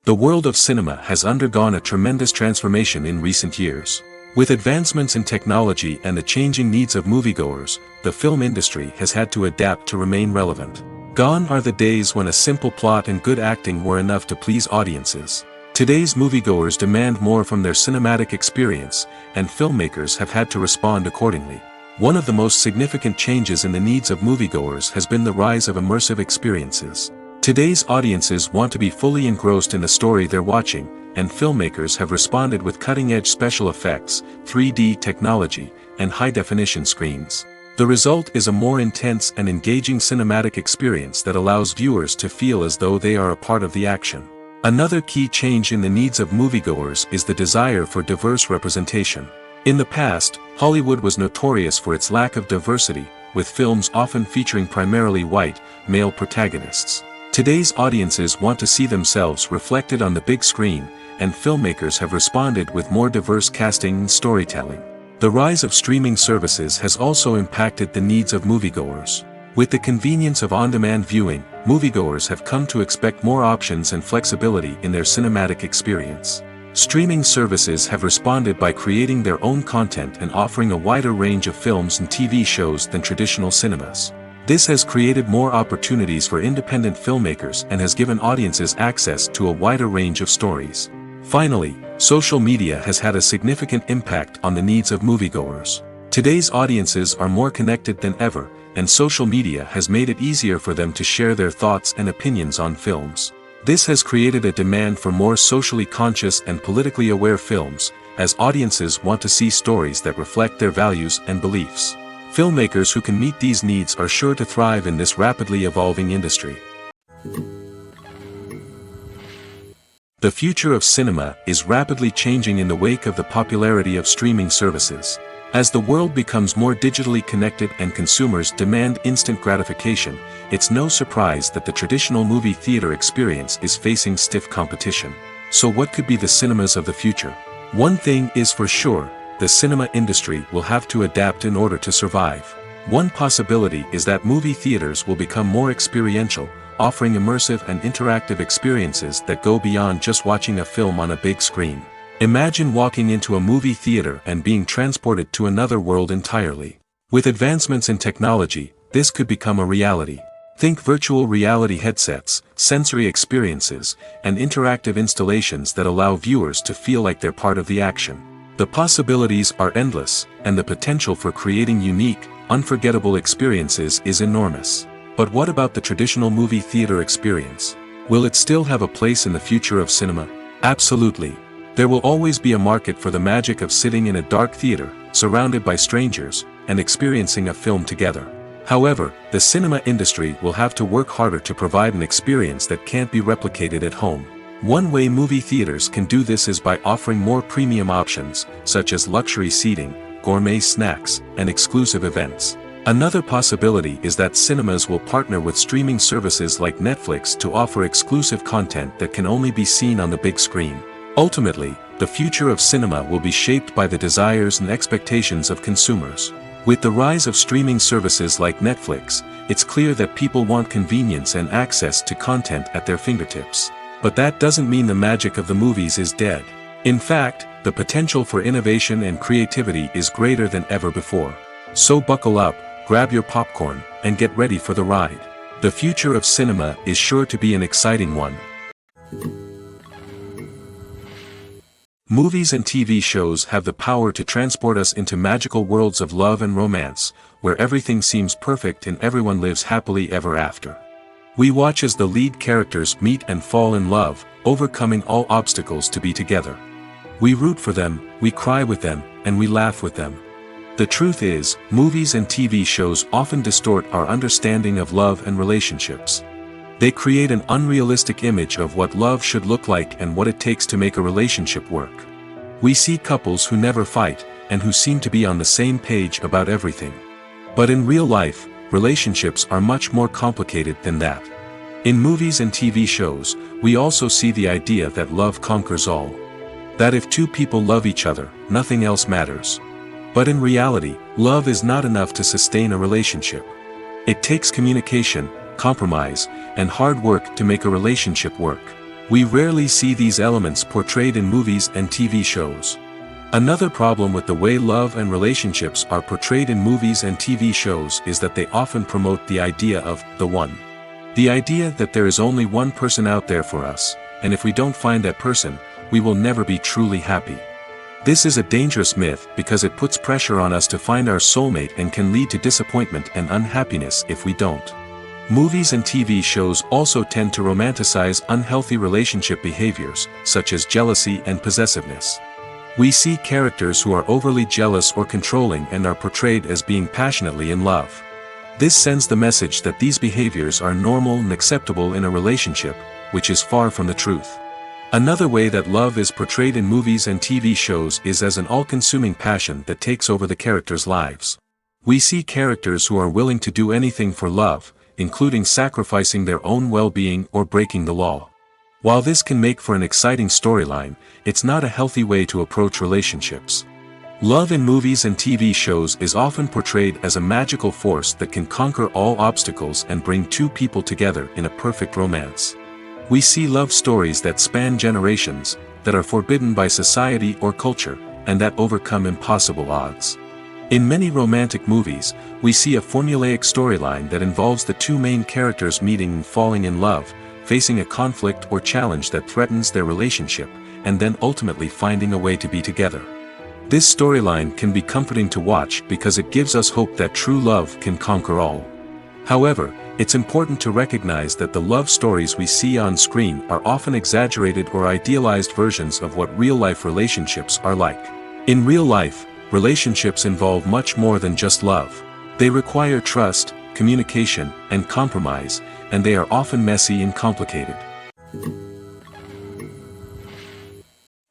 Speaker 1: The world of cinema has undergone a tremendous transformation in recent years. With advancements in technology and the changing needs of moviegoers, the film industry has had to adapt to remain relevant. Gone are the days when a simple plot and good acting were enough to please audiences. Today's moviegoers demand more from their cinematic experience, and filmmakers have had to respond accordingly. One of the most significant changes in the needs of moviegoers has been the rise of immersive experiences. Today's audiences want to be fully engrossed in the story they're watching, and filmmakers have responded with cutting-edge special effects, 3D technology, and high-definition screens. The result is a more intense and engaging cinematic experience that allows viewers to feel as though they are a part of the action. Another key change in the needs of moviegoers is the desire for diverse representation. In the past, Hollywood was notorious for its lack of diversity, with films often featuring primarily white, male protagonists. Today's audiences want to see themselves reflected on the big screen, and filmmakers have responded with more diverse casting and storytelling. The rise of streaming services has also impacted the needs of moviegoers. With the convenience of on-demand viewing, moviegoers have come to expect more options and flexibility in their cinematic experience. Streaming services have responded by creating their own content and offering a wider range of films and TV shows than traditional cinemas. This has created more opportunities for independent filmmakers and has given audiences access to a wider range of stories. Finally, social media has had a significant impact on the needs of moviegoers. Today's audiences are more connected than ever, and social media has made it easier for them to share their thoughts and opinions on films. This has created a demand for more socially conscious and politically aware films, as audiences want to see stories that reflect their values and beliefs. Filmmakers who can meet these needs are sure to thrive in this rapidly evolving industry. The future of cinema is rapidly changing in the wake of the popularity of streaming services. As the world becomes more digitally connected and consumers demand instant gratification, it's no surprise that the traditional movie theater experience is facing stiff competition. So what could be the cinemas of the future? One thing is for sure, the cinema industry will have to adapt in order to survive. One possibility is that movie theaters will become more experiential, offering immersive and interactive experiences that go beyond just watching a film on a big screen. Imagine walking into a movie theater and being transported to another world entirely. With advancements in technology, this could become a reality. Think virtual reality headsets, sensory experiences, and interactive installations that allow viewers to feel like they're part of the action. The possibilities are endless, and the potential for creating unique, unforgettable experiences is enormous. But what about the traditional movie theater experience? Will it still have a place in the future of cinema? Absolutely. There will always be a market for the magic of sitting in a dark theater, surrounded by strangers, and experiencing a film together. However, the cinema industry will have to work harder to provide an experience that can't be replicated at home. One way movie theaters can do this is by offering more premium options, such as luxury seating, gourmet snacks, and exclusive events. Another possibility is that cinemas will partner with streaming services like Netflix to offer exclusive content that can only be seen on the big screen. Ultimately, the future of cinema will be shaped by the desires and expectations of consumers. With the rise of streaming services like Netflix, it's clear that people want convenience and access to content at their fingertips. But that doesn't mean the magic of the movies is dead. In fact, the potential for innovation and creativity is greater than ever before. So buckle up, grab your popcorn, and get ready for the ride. The future of cinema is sure to be an exciting one. Movies and TV shows have the power to transport us into magical worlds of love and romance, where everything seems perfect and everyone lives happily ever after. We watch as the lead characters meet and fall in love, overcoming all obstacles to be together. We root for them, we cry with them, and we laugh with them. The truth is, movies and TV shows often distort our understanding of love and relationships. They create an unrealistic image of what love should look like and what it takes to make a relationship work. We see couples who never fight, and who seem to be on the same page about everything. But in real life, relationships are much more complicated than that. In movies and TV shows, we also see the idea that love conquers all. That if two people love each other, nothing else matters. But in reality, love is not enough to sustain a relationship. It takes communication, compromise, and hard work to make a relationship work. We rarely see these elements portrayed in movies and TV shows. Another problem with the way love and relationships are portrayed in movies and TV shows is that they often promote the idea of the one. The idea that there is only one person out there for us, and if we don't find that person, we will never be truly happy. This is a dangerous myth because it puts pressure on us to find our soulmate and can lead to disappointment and unhappiness if we don't. Movies and TV shows also tend to romanticize unhealthy relationship behaviors, such as jealousy and possessiveness. We see characters who are overly jealous or controlling and are portrayed as being passionately in love. This sends the message that these behaviors are normal and acceptable in a relationship, which is far from the truth. Another way that love is portrayed in movies and TV shows is as an all-consuming passion that takes over the characters' lives. We see characters who are willing to do anything for love, including sacrificing their own well-being or breaking the law. While this can make for an exciting storyline, it's not a healthy way to approach relationships. Love in movies and TV shows is often portrayed as a magical force that can conquer all obstacles and bring two people together in a perfect romance. We see love stories that span generations, that are forbidden by society or culture, and that overcome impossible odds. In many romantic movies, we see a formulaic storyline that involves the two main characters meeting and falling in love, facing a conflict or challenge that threatens their relationship, and then ultimately finding a way to be together. This storyline can be comforting to watch because it gives us hope that true love can conquer all. However, it's important to recognize that the love stories we see on screen are often exaggerated or idealized versions of what real-life relationships are like. In real life, relationships involve much more than just love. They require trust, communication, and compromise, and they are often messy and complicated.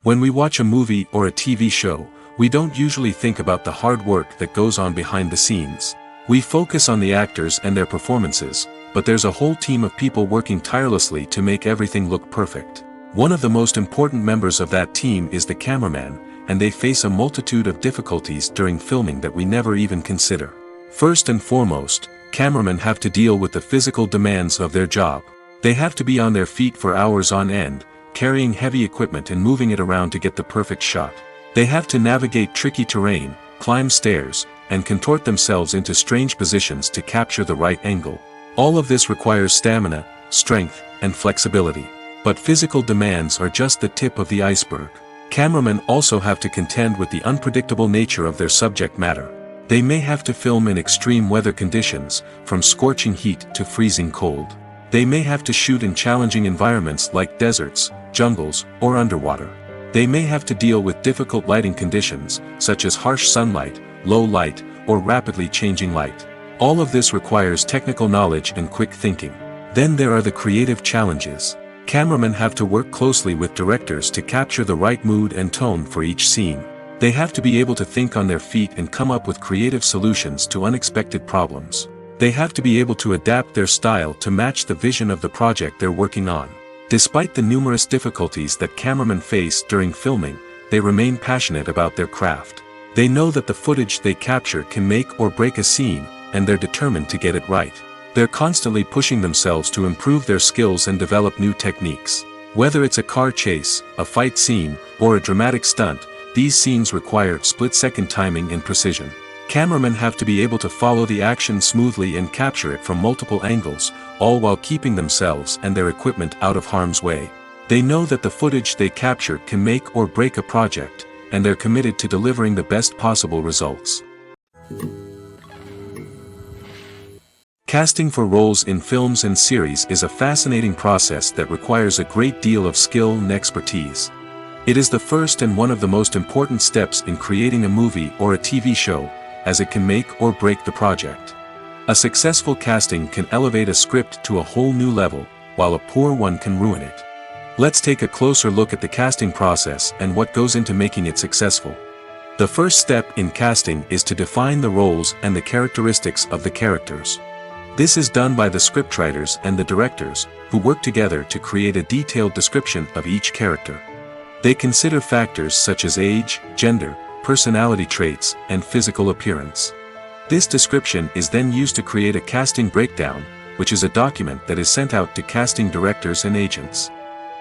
Speaker 1: When we watch a movie or a TV show, we don't usually think about the hard work that goes on behind the scenes. We focus on the actors and their performances, but there's a whole team of people working tirelessly to make everything look perfect. One of the most important members of that team is the cameraman, and they face a multitude of difficulties during filming that we never even consider. First and foremost, cameramen have to deal with the physical demands of their job. They have to be on their feet for hours on end, carrying heavy equipment and moving it around to get the perfect shot. They have to navigate tricky terrain, climb stairs, and contort themselves into strange positions to capture the right angle. All of this requires stamina, strength, and flexibility. But physical demands are just the tip of the iceberg. Cameramen also have to contend with the unpredictable nature of their subject matter. They may have to film in extreme weather conditions, from scorching heat to freezing cold. They may have to shoot in challenging environments like deserts, jungles, or underwater. They may have to deal with difficult lighting conditions, such as harsh sunlight, low light, or rapidly changing light. All of this requires technical knowledge and quick thinking. Then there are the creative challenges. Cameramen have to work closely with directors to capture the right mood and tone for each scene. They have to be able to think on their feet and come up with creative solutions to unexpected problems. They have to be able to adapt their style to match the vision of the project they're working on. Despite the numerous difficulties that cameramen face during filming, they remain passionate about their craft. They know that the footage they capture can make or break a scene, and they're determined to get it right. They're constantly pushing themselves to improve their skills and develop new techniques. Whether it's a car chase, a fight scene, or a dramatic stunt, these scenes require split-second timing and precision. Cameramen have to be able to follow the action smoothly and capture it from multiple angles, all while keeping themselves and their equipment out of harm's way. They know that the footage they capture can make or break a project, and they're committed to delivering the best possible results. Casting for roles in films and series is a fascinating process that requires a great deal of skill and expertise. It is the first and one of the most important steps in creating a movie or a TV show, as it can make or break the project. A successful casting can elevate a script to a whole new level, while a poor one can ruin it. Let's take a closer look at the casting process and what goes into making it successful. The first step in casting is to define the roles and the characteristics of the characters. This is done by the scriptwriters and the directors, who work together to create a detailed description of each character. They consider factors such as age, gender, personality traits, and physical appearance. This description is then used to create a casting breakdown, which is a document that is sent out to casting directors and agents.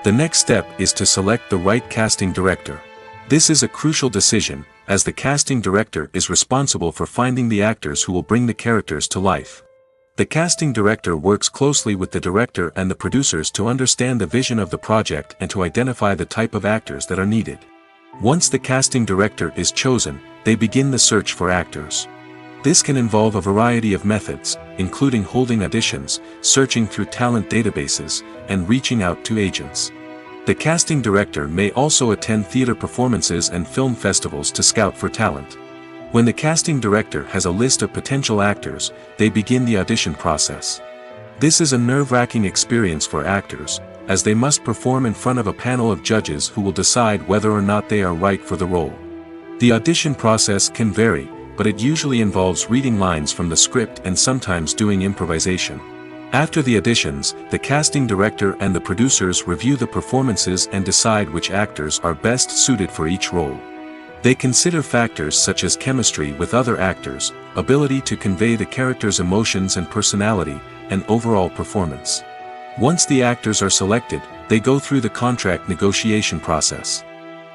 Speaker 1: The next step is to select the right casting director. This is a crucial decision, as the casting director is responsible for finding the actors who will bring the characters to life. The casting director works closely with the director and the producers to understand the vision of the project and to identify the type of actors that are needed. Once the casting director is chosen, they begin the search for actors. This can involve a variety of methods, including holding auditions, searching through talent databases, and reaching out to agents. The casting director may also attend theater performances and film festivals to scout for talent. When the casting director has a list of potential actors, they begin the audition process. This is a nerve-wracking experience for actors, as they must perform in front of a panel of judges who will decide whether or not they are right for the role. The audition process can vary, but it usually involves reading lines from the script and sometimes doing improvisation. After the auditions, the casting director and the producers review the performances and decide which actors are best suited for each role. They consider factors such as chemistry with other actors, ability to convey the character's emotions and personality, and overall performance. Once the actors are selected, they go through the contract negotiation process.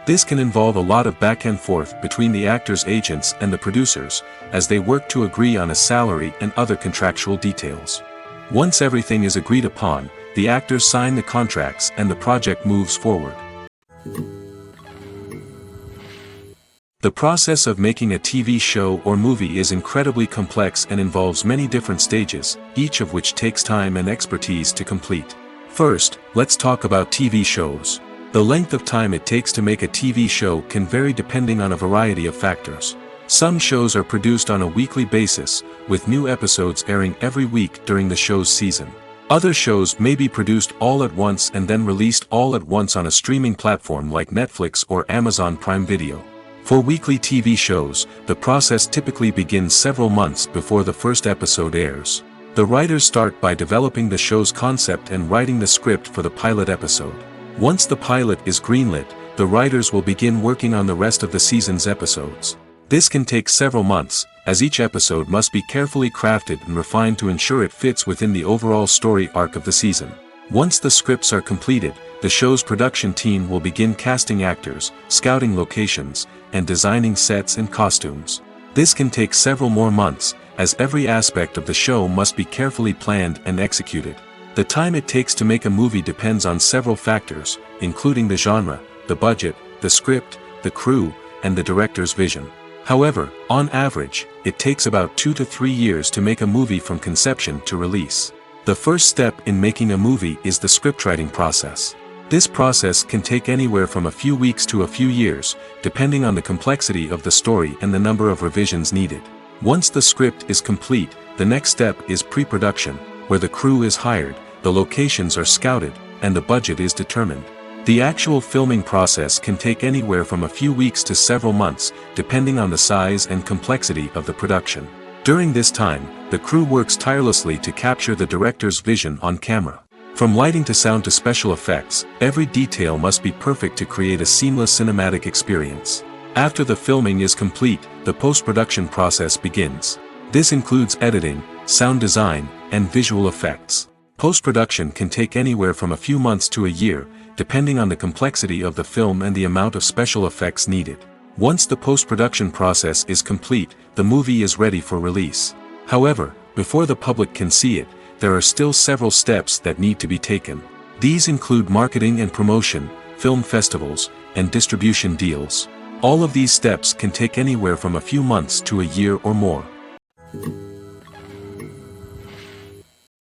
Speaker 1: This can involve a lot of back and forth between the actors' agents and the producers, as they work to agree on a salary and other contractual details. Once everything is agreed upon, the actors sign the contracts and the project moves forward. The process of making a TV show or movie is incredibly complex and involves many different stages, each of which takes time and expertise to complete. First, let's talk about TV shows. The length of time it takes to make a TV show can vary depending on a variety of factors. Some shows are produced on a weekly basis, with new episodes airing every week during the show's season. Other shows may be produced all at once and then released all at once on a streaming platform like Netflix or Amazon Prime Video. For weekly TV shows, the process typically begins several months before the first episode airs. The writers start by developing the show's concept and writing the script for the pilot episode. Once the pilot is greenlit, the writers will begin working on the rest of the season's episodes. This can take several months, as each episode must be carefully crafted and refined to ensure it fits within the overall story arc of the season. Once the scripts are completed, the show's production team will begin casting actors, scouting locations, and designing sets and costumes. This can take several more months, as every aspect of the show must be carefully planned and executed. The time it takes to make a movie depends on several factors, including the genre, the budget, the script, the crew, and the director's vision. However, on average, it takes about 2 to 3 years to make a movie from conception to release. The first step in making a movie is the scriptwriting process. This process can take anywhere from a few weeks to a few years, depending on the complexity of the story and the number of revisions needed. Once the script is complete, the next step is pre-production, where the crew is hired, the locations are scouted, and the budget is determined. The actual filming process can take anywhere from a few weeks to several months, depending on the size and complexity of the production. During this time, the crew works tirelessly to capture the director's vision on camera. From lighting to sound to special effects, every detail must be perfect to create a seamless cinematic experience. After the filming is complete, the post-production process begins. This includes editing, sound design, and visual effects. Post-production can take anywhere from a few months to a year, depending on the complexity of the film and the amount of special effects needed. Once the post-production process is complete, the movie is ready for release. However, before the public can see it, there are still several steps that need to be taken. These include marketing and promotion, film festivals, and distribution deals. All of these steps can take anywhere from a few months to a year or more.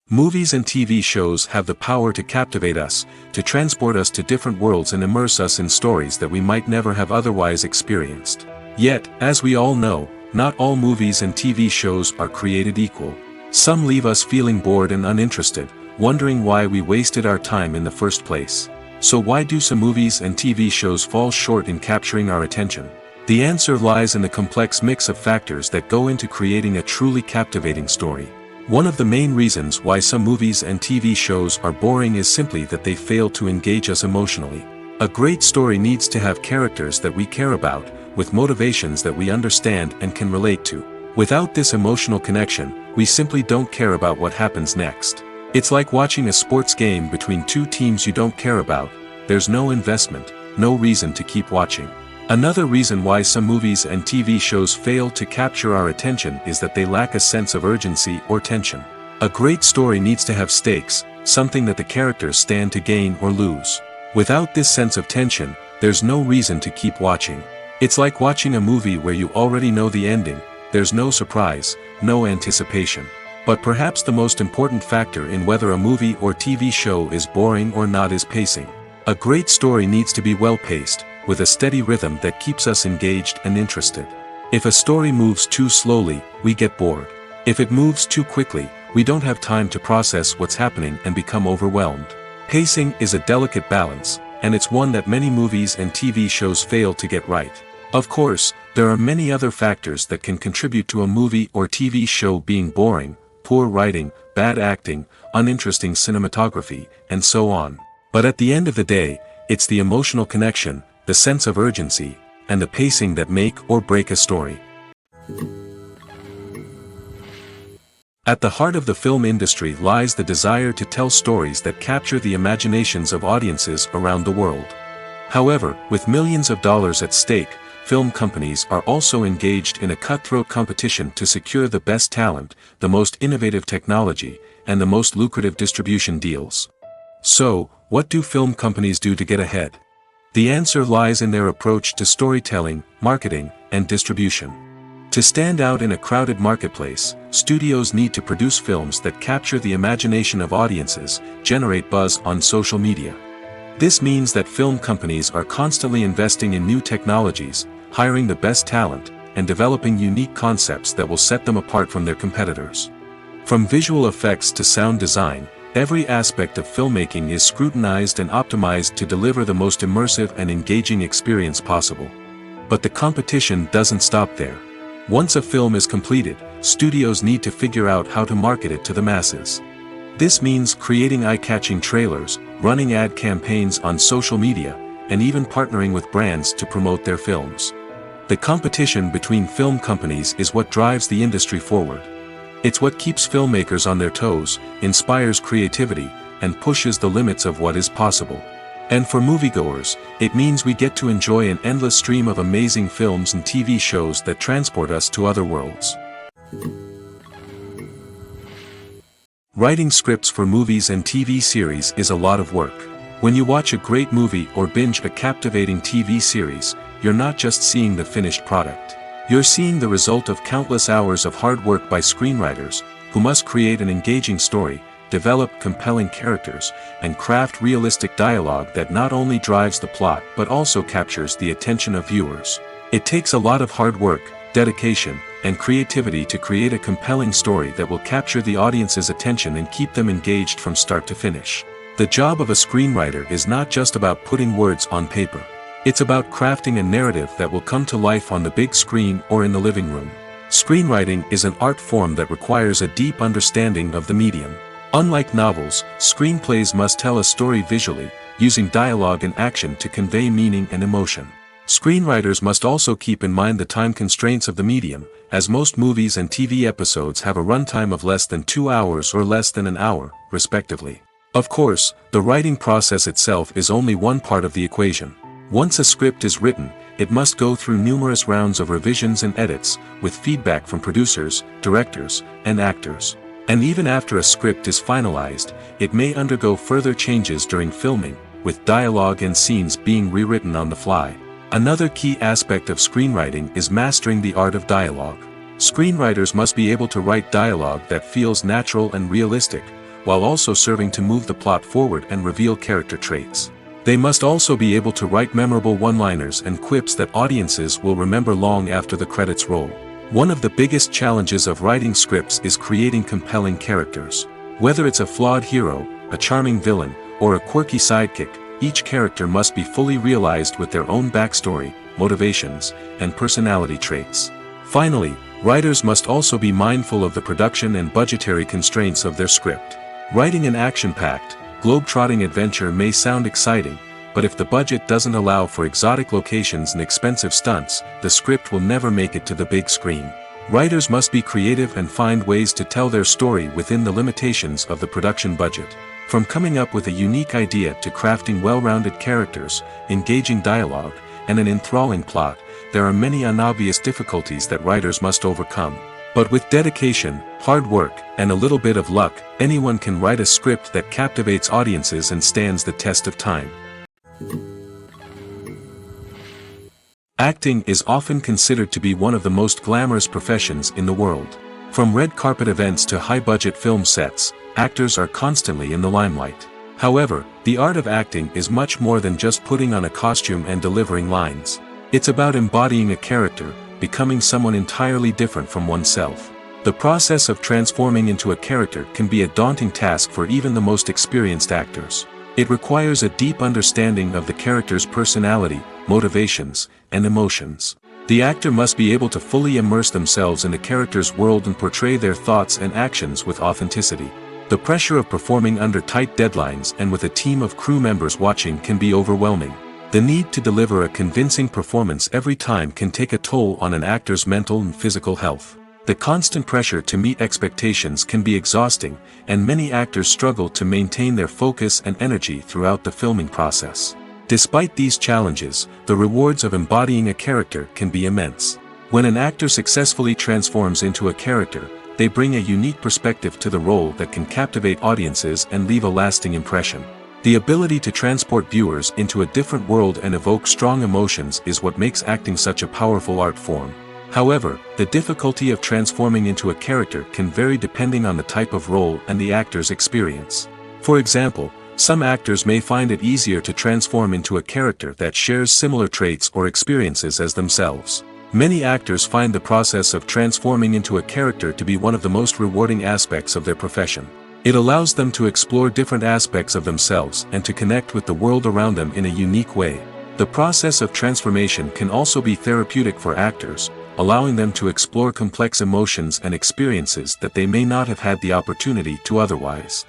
Speaker 1: Movies and TV shows have the power to captivate us, to transport us to different worlds and immerse us in stories that we might never have otherwise experienced. Yet, as we all know, not all movies and TV shows are created equal. Some leave us feeling bored and uninterested, wondering why we wasted our time in the first place. So why do some movies and TV shows fall short in capturing our attention? The answer lies in the complex mix of factors that go into creating a truly captivating story. One of the main reasons why some movies and TV shows are boring is simply that they fail to engage us emotionally. A great story needs to have characters that we care about, with motivations that we understand and can relate to. Without this emotional connection, we simply don't care about what happens next. It's like watching a sports game between two teams you don't care about. There's no investment, no reason to keep watching. Another reason why some movies and TV shows fail to capture our attention is that they lack a sense of urgency or tension. A great story needs to have stakes, something that the characters stand to gain or lose. Without this sense of tension, there's no reason to keep watching. It's like watching a movie where you already know the ending. There's no surprise, no anticipation. But perhaps the most important factor in whether a movie or TV show is boring or not is pacing. A great story needs to be well-paced, with a steady rhythm that keeps us engaged and interested. If a story moves too slowly, we get bored. If it moves too quickly, we don't have time to process what's happening and become overwhelmed. Pacing is a delicate balance, and it's one that many movies and TV shows fail to get right. Of course, there are many other factors that can contribute to a movie or TV show being boring: poor writing, bad acting, uninteresting cinematography, and so on. But at the end of the day, it's the emotional connection, the sense of urgency, and the pacing that make or break a story. At the heart of the film industry lies the desire to tell stories that capture the imaginations of audiences around the world. However, with millions of dollars at stake, film companies are also engaged in a cutthroat competition to secure the best talent, the most innovative technology, and the most lucrative distribution deals. So, what do film companies do to get ahead? The answer lies in their approach to storytelling, marketing, and distribution. To stand out in a crowded marketplace, studios need to produce films that capture the imagination of audiences, generate buzz on social media. This means that film companies are constantly investing in new technologies, hiring the best talent, and developing unique concepts that will set them apart from their competitors. From visual effects to sound design, every aspect of filmmaking is scrutinized and optimized to deliver the most immersive and engaging experience possible. But the competition doesn't stop there. Once a film is completed, studios need to figure out how to market it to the masses. This means creating eye-catching trailers, running ad campaigns on social media, and even partnering with brands to promote their films. The competition between film companies is what drives the industry forward. It's what keeps filmmakers on their toes, inspires creativity, and pushes the limits of what is possible. And for moviegoers, it means we get to enjoy an endless stream of amazing films and TV shows that transport us to other worlds. Writing scripts for movies and TV series is a lot of work. When you watch a great movie or binge a captivating TV series, you're not just seeing the finished product. You're seeing the result of countless hours of hard work by screenwriters, who must create an engaging story, develop compelling characters, and craft realistic dialogue that not only drives the plot but also captures the attention of viewers. It takes a lot of hard work, dedication, and creativity to create a compelling story that will capture the audience's attention and keep them engaged from start to finish. The job of a screenwriter is not just about putting words on paper. It's about crafting a narrative that will come to life on the big screen or in the living room. Screenwriting is an art form that requires a deep understanding of the medium. Unlike novels, screenplays must tell a story visually, using dialogue and action to convey meaning and emotion. Screenwriters must also keep in mind the time constraints of the medium, as most movies and TV episodes have a runtime of less than 2 hours or less than an hour, respectively. Of course, the writing process itself is only one part of the equation. Once a script is written, it must go through numerous rounds of revisions and edits, with feedback from producers, directors, and actors. And even after a script is finalized, it may undergo further changes during filming, with dialogue and scenes being rewritten on the fly. Another key aspect of screenwriting is mastering the art of dialogue. Screenwriters must be able to write dialogue that feels natural and realistic, while also serving to move the plot forward and reveal character traits. They must also be able to write memorable one-liners and quips that audiences will remember long after the credits roll. One of the biggest challenges of writing scripts is creating compelling characters. Whether it's a flawed hero, a charming villain, or a quirky sidekick, each character must be fully realized with their own backstory, motivations, and personality traits. Finally, writers must also be mindful of the production and budgetary constraints of their script. Writing an action-packed, globe-trotting adventure may sound exciting, but if the budget doesn't allow for exotic locations and expensive stunts, the script will never make it to the big screen. Writers must be creative and find ways to tell their story within the limitations of the production budget. From coming up with a unique idea to crafting well-rounded characters, engaging dialogue, and an enthralling plot, there are many unobvious difficulties that writers must overcome. But with dedication, hard work, and a little bit of luck, anyone can write a script that captivates audiences and stands the test of time. Acting is often considered to be one of the most glamorous professions in the world. From red carpet events to high-budget film sets, actors are constantly in the limelight. However, the art of acting is much more than just putting on a costume and delivering lines. It's about embodying a character, becoming someone entirely different from oneself. The process of transforming into a character can be a daunting task for even the most experienced actors. It requires a deep understanding of the character's personality, motivations, and emotions. The actor must be able to fully immerse themselves in the character's world and portray their thoughts and actions with authenticity. The pressure of performing under tight deadlines and with a team of crew members watching can be overwhelming. The need to deliver a convincing performance every time can take a toll on an actor's mental and physical health. The constant pressure to meet expectations can be exhausting, and many actors struggle to maintain their focus and energy throughout the filming process. Despite these challenges, the rewards of embodying a character can be immense. When an actor successfully transforms into a character, they bring a unique perspective to the role that can captivate audiences and leave a lasting impression. The ability to transport viewers into a different world and evoke strong emotions is what makes acting such a powerful art form. However, the difficulty of transforming into a character can vary depending on the type of role and the actor's experience. For example, some actors may find it easier to transform into a character that shares similar traits or experiences as themselves. Many actors find the process of transforming into a character to be one of the most rewarding aspects of their profession. It allows them to explore different aspects of themselves and to connect with the world around them in a unique way. The process of transformation can also be therapeutic for actors, allowing them to explore complex emotions and experiences that they may not have had the opportunity to otherwise.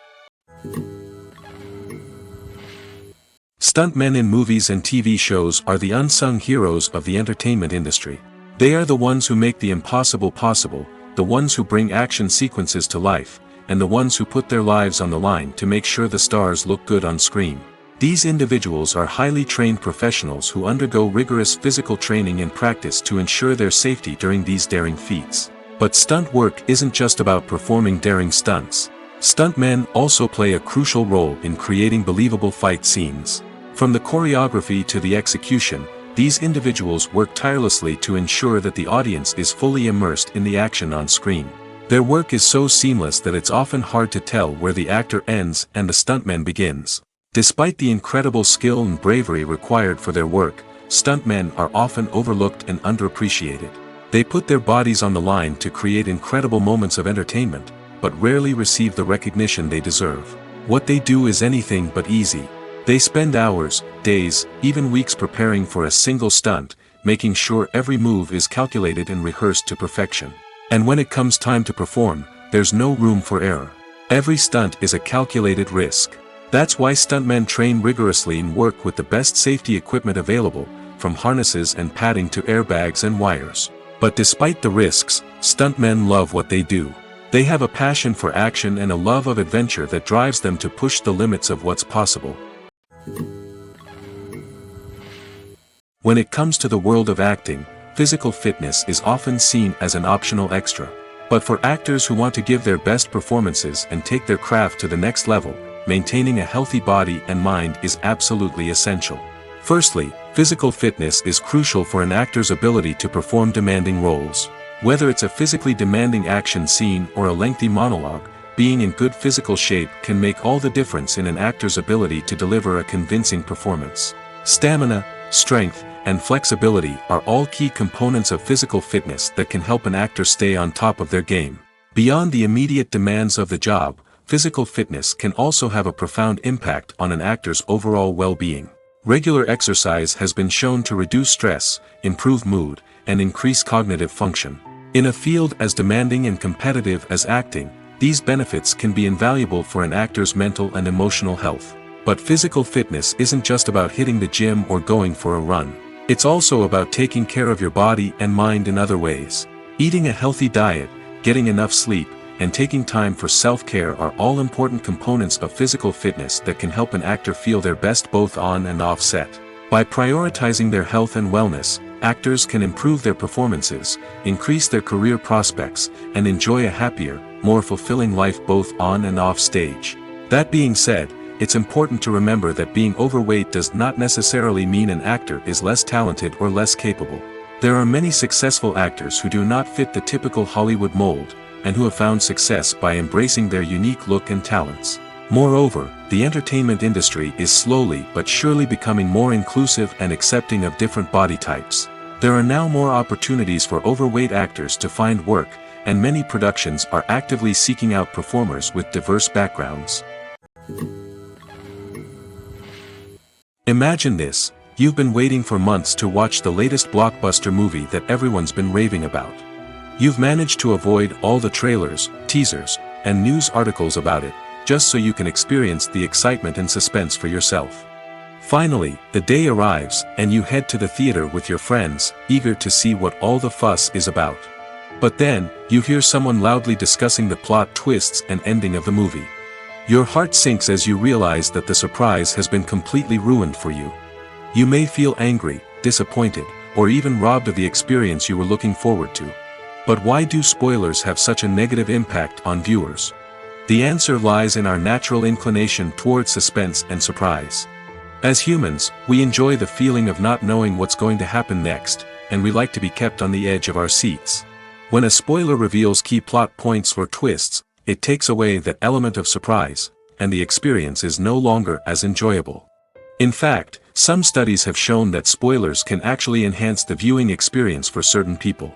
Speaker 1: Stuntmen in movies and TV shows are the unsung heroes of the entertainment industry. They are the ones who make the impossible possible, the ones who bring action sequences to life, and the ones who put their lives on the line to make sure the stars look good on screen. These individuals are highly trained professionals who undergo rigorous physical training and practice to ensure their safety during these daring feats. But stunt work isn't just about performing daring stunts. Stuntmen also play a crucial role in creating believable fight scenes. From the choreography to the execution, these individuals work tirelessly to ensure that the audience is fully immersed in the action on screen. Their work is so seamless that it's often hard to tell where the actor ends and the stuntman begins. Despite the incredible skill and bravery required for their work, stuntmen are often overlooked and underappreciated. They put their bodies on the line to create incredible moments of entertainment, but rarely receive the recognition they deserve. What they do is anything but easy. They spend hours, days, even weeks preparing for a single stunt, making sure every move is calculated and rehearsed to perfection. And when it comes time to perform, there's no room for error. Every stunt is a calculated risk. That's why stuntmen train rigorously and work with the best safety equipment available, from harnesses and padding to airbags and wires. But despite the risks, stuntmen love what they do. They have a passion for action and a love of adventure that drives them to push the limits of what's possible. When it comes to the world of acting, physical fitness is often seen as an optional extra. But for actors who want to give their best performances and take their craft to the next level, maintaining a healthy body and mind is absolutely essential. Firstly, physical fitness is crucial for an actor's ability to perform demanding roles. Whether it's a physically demanding action scene or a lengthy monologue, being in good physical shape can make all the difference in an actor's ability to deliver a convincing performance. Stamina, strength, and flexibility are all key components of physical fitness that can help an actor stay on top of their game. Beyond the immediate demands of the job, physical fitness can also have a profound impact on an actor's overall well-being. Regular exercise has been shown to reduce stress, improve mood, and increase cognitive function. In a field as demanding and competitive as acting, these benefits can be invaluable for an actor's mental and emotional health. But physical fitness isn't just about hitting the gym or going for a run. It's also about taking care of your body and mind in other ways. Eating a healthy diet, getting enough sleep, and taking time for self-care are all important components of physical fitness that can help an actor feel their best both on and off set. By prioritizing their health and wellness, actors can improve their performances, increase their career prospects, and enjoy a happier, more fulfilling life both on and off stage. That being said, it's important to remember that being overweight does not necessarily mean an actor is less talented or less capable. There are many successful actors who do not fit the typical Hollywood mold, and who have found success by embracing their unique look and talents. Moreover, the entertainment industry is slowly but surely becoming more inclusive and accepting of different body types. There are now more opportunities for overweight actors to find work, and many productions are actively seeking out performers with diverse backgrounds. Imagine this: you've been waiting for months to watch the latest blockbuster movie that everyone's been raving about. You've managed to avoid all the trailers, teasers, and news articles about it, just so you can experience the excitement and suspense for yourself. Finally, the day arrives, and you head to the theater with your friends, eager to see what all the fuss is about. But then, you hear someone loudly discussing the plot twists and ending of the movie. Your heart sinks as you realize that the surprise has been completely ruined for you. You may feel angry, disappointed, or even robbed of the experience you were looking forward to. But why do spoilers have such a negative impact on viewers? The answer lies in our natural inclination toward suspense and surprise. As humans, we enjoy the feeling of not knowing what's going to happen next, and we like to be kept on the edge of our seats. When a spoiler reveals key plot points or twists, it takes away that element of surprise, and the experience is no longer as enjoyable. In fact, some studies have shown that spoilers can actually enhance the viewing experience for certain people.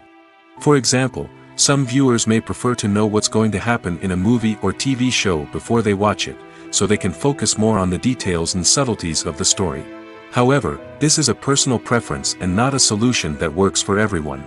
Speaker 1: For example, some viewers may prefer to know what's going to happen in a movie or TV show before they watch it, so they can focus more on the details and subtleties of the story. However, this is a personal preference and not a solution that works for everyone.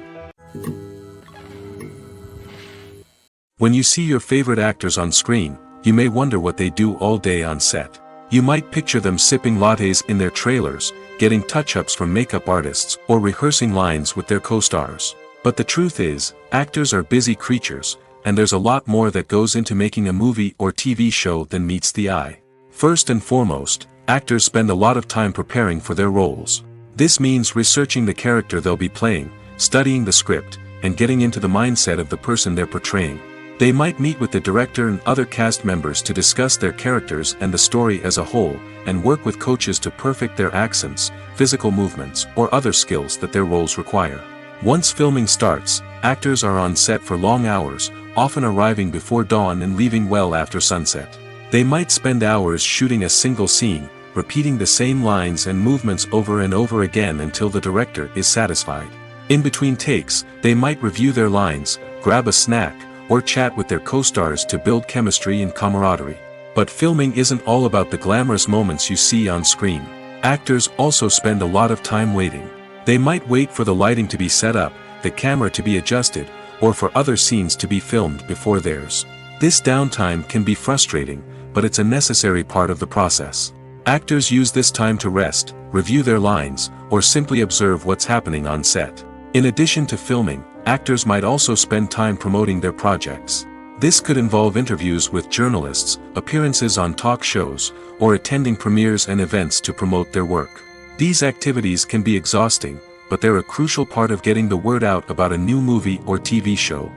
Speaker 1: When you see your favorite actors on screen, you may wonder what they do all day on set. You might picture them sipping lattes in their trailers, getting touch-ups from makeup artists, or rehearsing lines with their co-stars. But the truth is, actors are busy creatures, and there's a lot more that goes into making a movie or TV show than meets the eye. First and foremost, actors spend a lot of time preparing for their roles. This means researching the character they'll be playing, studying the script, and getting into the mindset of the person they're portraying. They might meet with the director and other cast members to discuss their characters and the story as a whole, and work with coaches to perfect their accents, physical movements, or other skills that their roles require. Once filming starts, actors are on set for long hours, often arriving before dawn and leaving well after sunset. They might spend hours shooting a single scene, repeating the same lines and movements over and over again until the director is satisfied. In between takes, they might review their lines, grab a snack, or chat with their co-stars to build chemistry and camaraderie. But filming isn't all about the glamorous moments you see on screen. Actors also spend a lot of time waiting. They might wait for the lighting to be set up, the camera to be adjusted, or for other scenes to be filmed before theirs. This downtime can be frustrating, but it's a necessary part of the process. Actors use this time to rest, review their lines, or simply observe what's happening on set. In addition to filming, actors might also spend time promoting their projects. This could involve interviews with journalists, appearances on talk shows, or attending premieres and events to promote their work. These activities can be exhausting, but they're a crucial part of getting the word out about a new movie or TV show.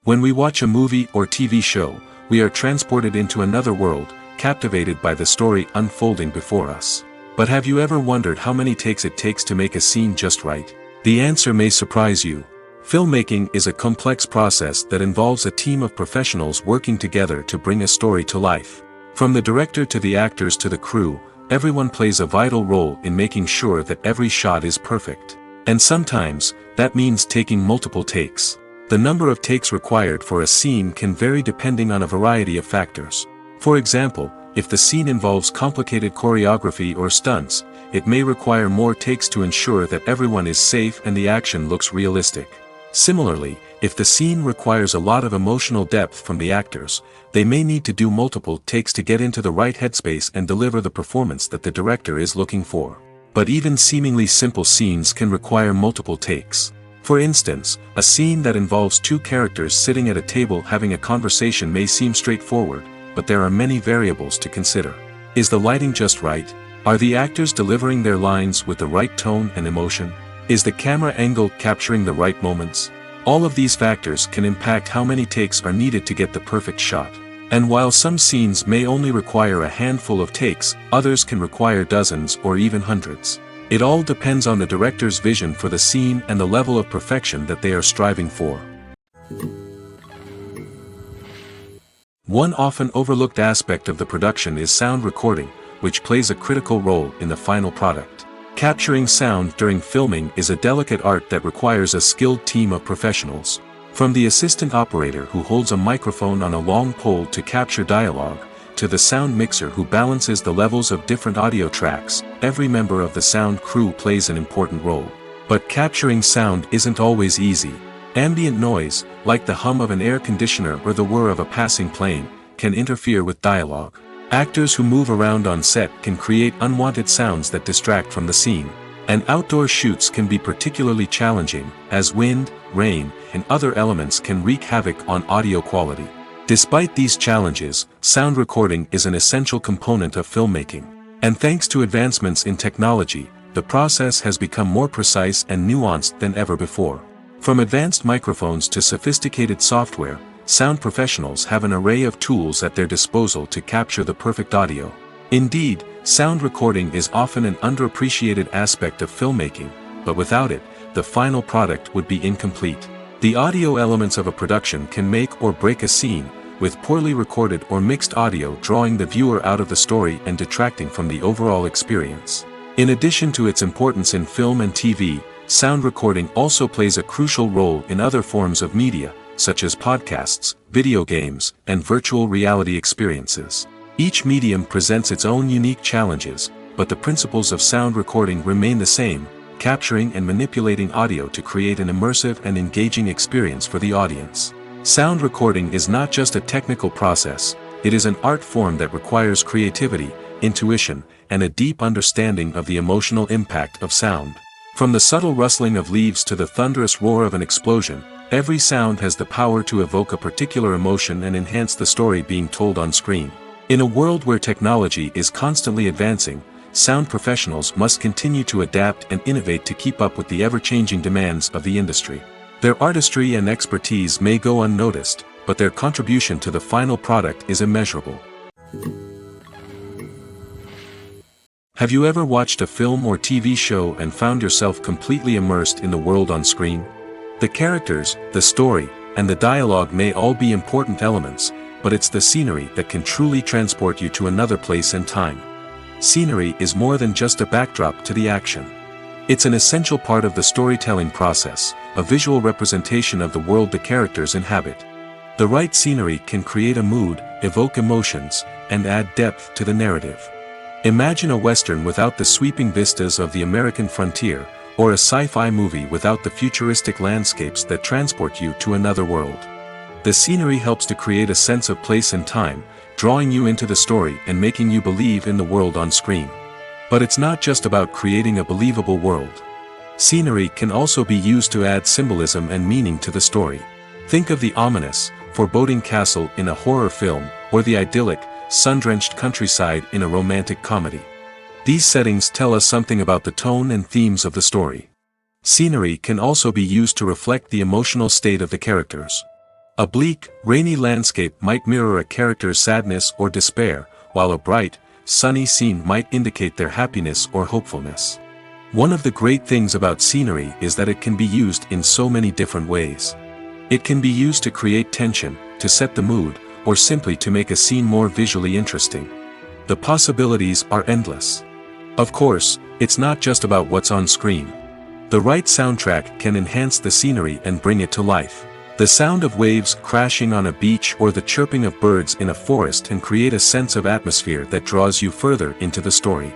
Speaker 1: When we watch a movie or TV show, we are transported into another world, captivated by the story unfolding before us. But have you ever wondered how many takes it takes to make a scene just right? The answer may surprise you. Filmmaking is a complex process that involves a team of professionals working together to bring a story to life. From the director to the actors to the crew, everyone plays a vital role in making sure that every shot is perfect. And sometimes, that means taking multiple takes. The number of takes required for a scene can vary depending on a variety of factors. For example, if the scene involves complicated choreography or stunts, it may require more takes to ensure that everyone is safe and the action looks realistic. Similarly, if the scene requires a lot of emotional depth from the actors, they may need to do multiple takes to get into the right headspace and deliver the performance that the director is looking for. But even seemingly simple scenes can require multiple takes. For instance, a scene that involves two characters sitting at a table having a conversation may seem straightforward, but there are many variables to consider. Is the lighting just right? Are the actors delivering their lines with the right tone and emotion? Is the camera angle capturing the right moments? All of these factors can impact how many takes are needed to get the perfect shot. And while some scenes may only require a handful of takes, others can require dozens or even hundreds. It all depends on the director's vision for the scene and the level of perfection that they are striving for. One often overlooked aspect of the production is sound recording, which plays a critical role in the final product. Capturing sound during filming is a delicate art that requires a skilled team of professionals. From the assistant operator who holds a microphone on a long pole to capture dialogue, to the sound mixer who balances the levels of different audio tracks, every member of the sound crew plays an important role. But capturing sound isn't always easy. Ambient noise, like the hum of an air conditioner or the whir of a passing plane, can interfere with dialogue. Actors who move around on set can create unwanted sounds that distract from the scene. And outdoor shoots can be particularly challenging, as wind, rain, and other elements can wreak havoc on audio quality. Despite these challenges, sound recording is an essential component of filmmaking. And thanks to advancements in technology, the process has become more precise and nuanced than ever before. From advanced microphones to sophisticated software, sound professionals have an array of tools at their disposal to capture the perfect audio. Indeed, sound recording is often an underappreciated aspect of filmmaking, but without it, the final product would be incomplete. The audio elements of a production can make or break a scene, with poorly recorded or mixed audio drawing the viewer out of the story and detracting from the overall experience. In addition to its importance in film and TV, sound recording also plays a crucial role in other forms of media, such as podcasts, video games, and virtual reality experiences. Each medium presents its own unique challenges, but the principles of sound recording remain the same, capturing and manipulating audio to create an immersive and engaging experience for the audience. Sound recording is not just a technical process, it is an art form that requires creativity, intuition, and a deep understanding of the emotional impact of sound. From the subtle rustling of leaves to the thunderous roar of an explosion, every sound has the power to evoke a particular emotion and enhance the story being told on screen. In a world where technology is constantly advancing, sound professionals must continue to adapt and innovate to keep up with the ever-changing demands of the industry. Their artistry and expertise may go unnoticed, but their contribution to the final product is immeasurable. Have you ever watched a film or TV show and found yourself completely immersed in the world on screen? The characters, the story, and the dialogue may all be important elements, but it's the scenery that can truly transport you to another place and time. Scenery is more than just a backdrop to the action. It's an essential part of the storytelling process, a visual representation of the world the characters inhabit. The right scenery can create a mood, evoke emotions, and add depth to the narrative. Imagine a Western without the sweeping vistas of the American frontier, or a sci-fi movie without the futuristic landscapes that transport you to another world. The scenery helps to create a sense of place and time, drawing you into the story and making you believe in the world on screen. But it's not just about creating a believable world. Scenery can also be used to add symbolism and meaning to the story. Think of the ominous, foreboding castle in a horror film, or the idyllic, sun-drenched countryside in a romantic comedy. These settings tell us something about the tone and themes of the story. Scenery can also be used to reflect the emotional state of the characters. A bleak, rainy landscape might mirror a character's sadness or despair, while a bright, sunny scene might indicate their happiness or hopefulness. One of the great things about scenery is that it can be used in so many different ways. It can be used to create tension, to set the mood, or simply to make a scene more visually interesting. The possibilities are endless. Of course, it's not just about what's on screen. The right soundtrack can enhance the scenery and bring it to life. The sound of waves crashing on a beach or the chirping of birds in a forest can create a sense of atmosphere that draws you further into the story.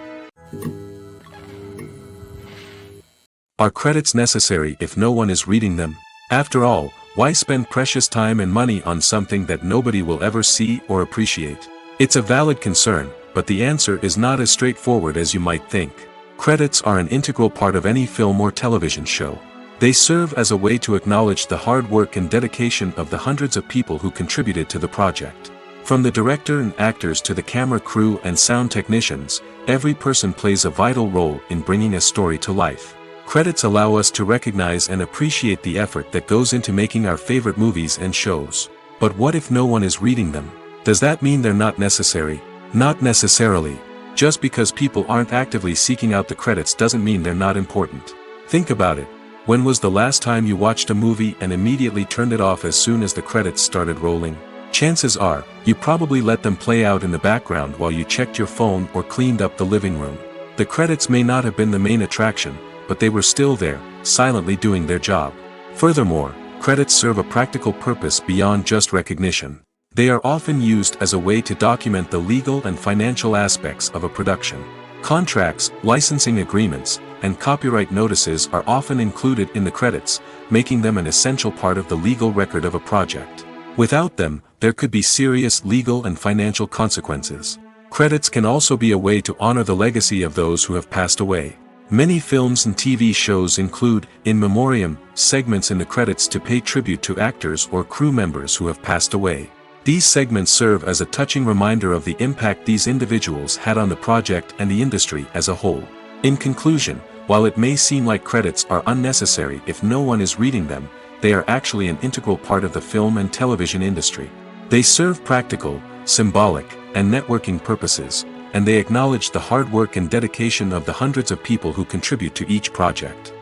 Speaker 1: Are credits necessary if no one is reading them? After all, why spend precious time and money on something that nobody will ever see or appreciate? It's a valid concern, but the answer is not as straightforward as you might think. Credits are an integral part of any film or television show. They serve as a way to acknowledge the hard work and dedication of the hundreds of people who contributed to the project. From the director and actors to the camera crew and sound technicians, every person plays a vital role in bringing a story to life. Credits allow us to recognize and appreciate the effort that goes into making our favorite movies and shows. But what if no one is reading them? Does that mean they're not necessary? Not necessarily. Just because people aren't actively seeking out the credits doesn't mean they're not important. Think about it. When was the last time you watched a movie and immediately turned it off as soon as the credits started rolling? Chances are, you probably let them play out in the background while you checked your phone or cleaned up the living room. The credits may not have been the main attraction, but they were still there, silently doing their job. Furthermore, credits serve a practical purpose beyond just recognition. They are often used as a way to document the legal and financial aspects of a production. Contracts, licensing agreements, and copyright notices are often included in the credits, making them an essential part of the legal record of a project. Without them, there could be serious legal and financial consequences. Credits can also be a way to honor the legacy of those who have passed away. Many films and TV shows include, in memoriam, segments in the credits to pay tribute to actors or crew members who have passed away. These segments serve as a touching reminder of the impact these individuals had on the project and the industry as a whole. In conclusion, while it may seem like credits are unnecessary if no one is reading them, they are actually an integral part of the film and television industry. They serve practical, symbolic, and networking purposes, and they acknowledge the hard work and dedication of the hundreds of people who contribute to each project.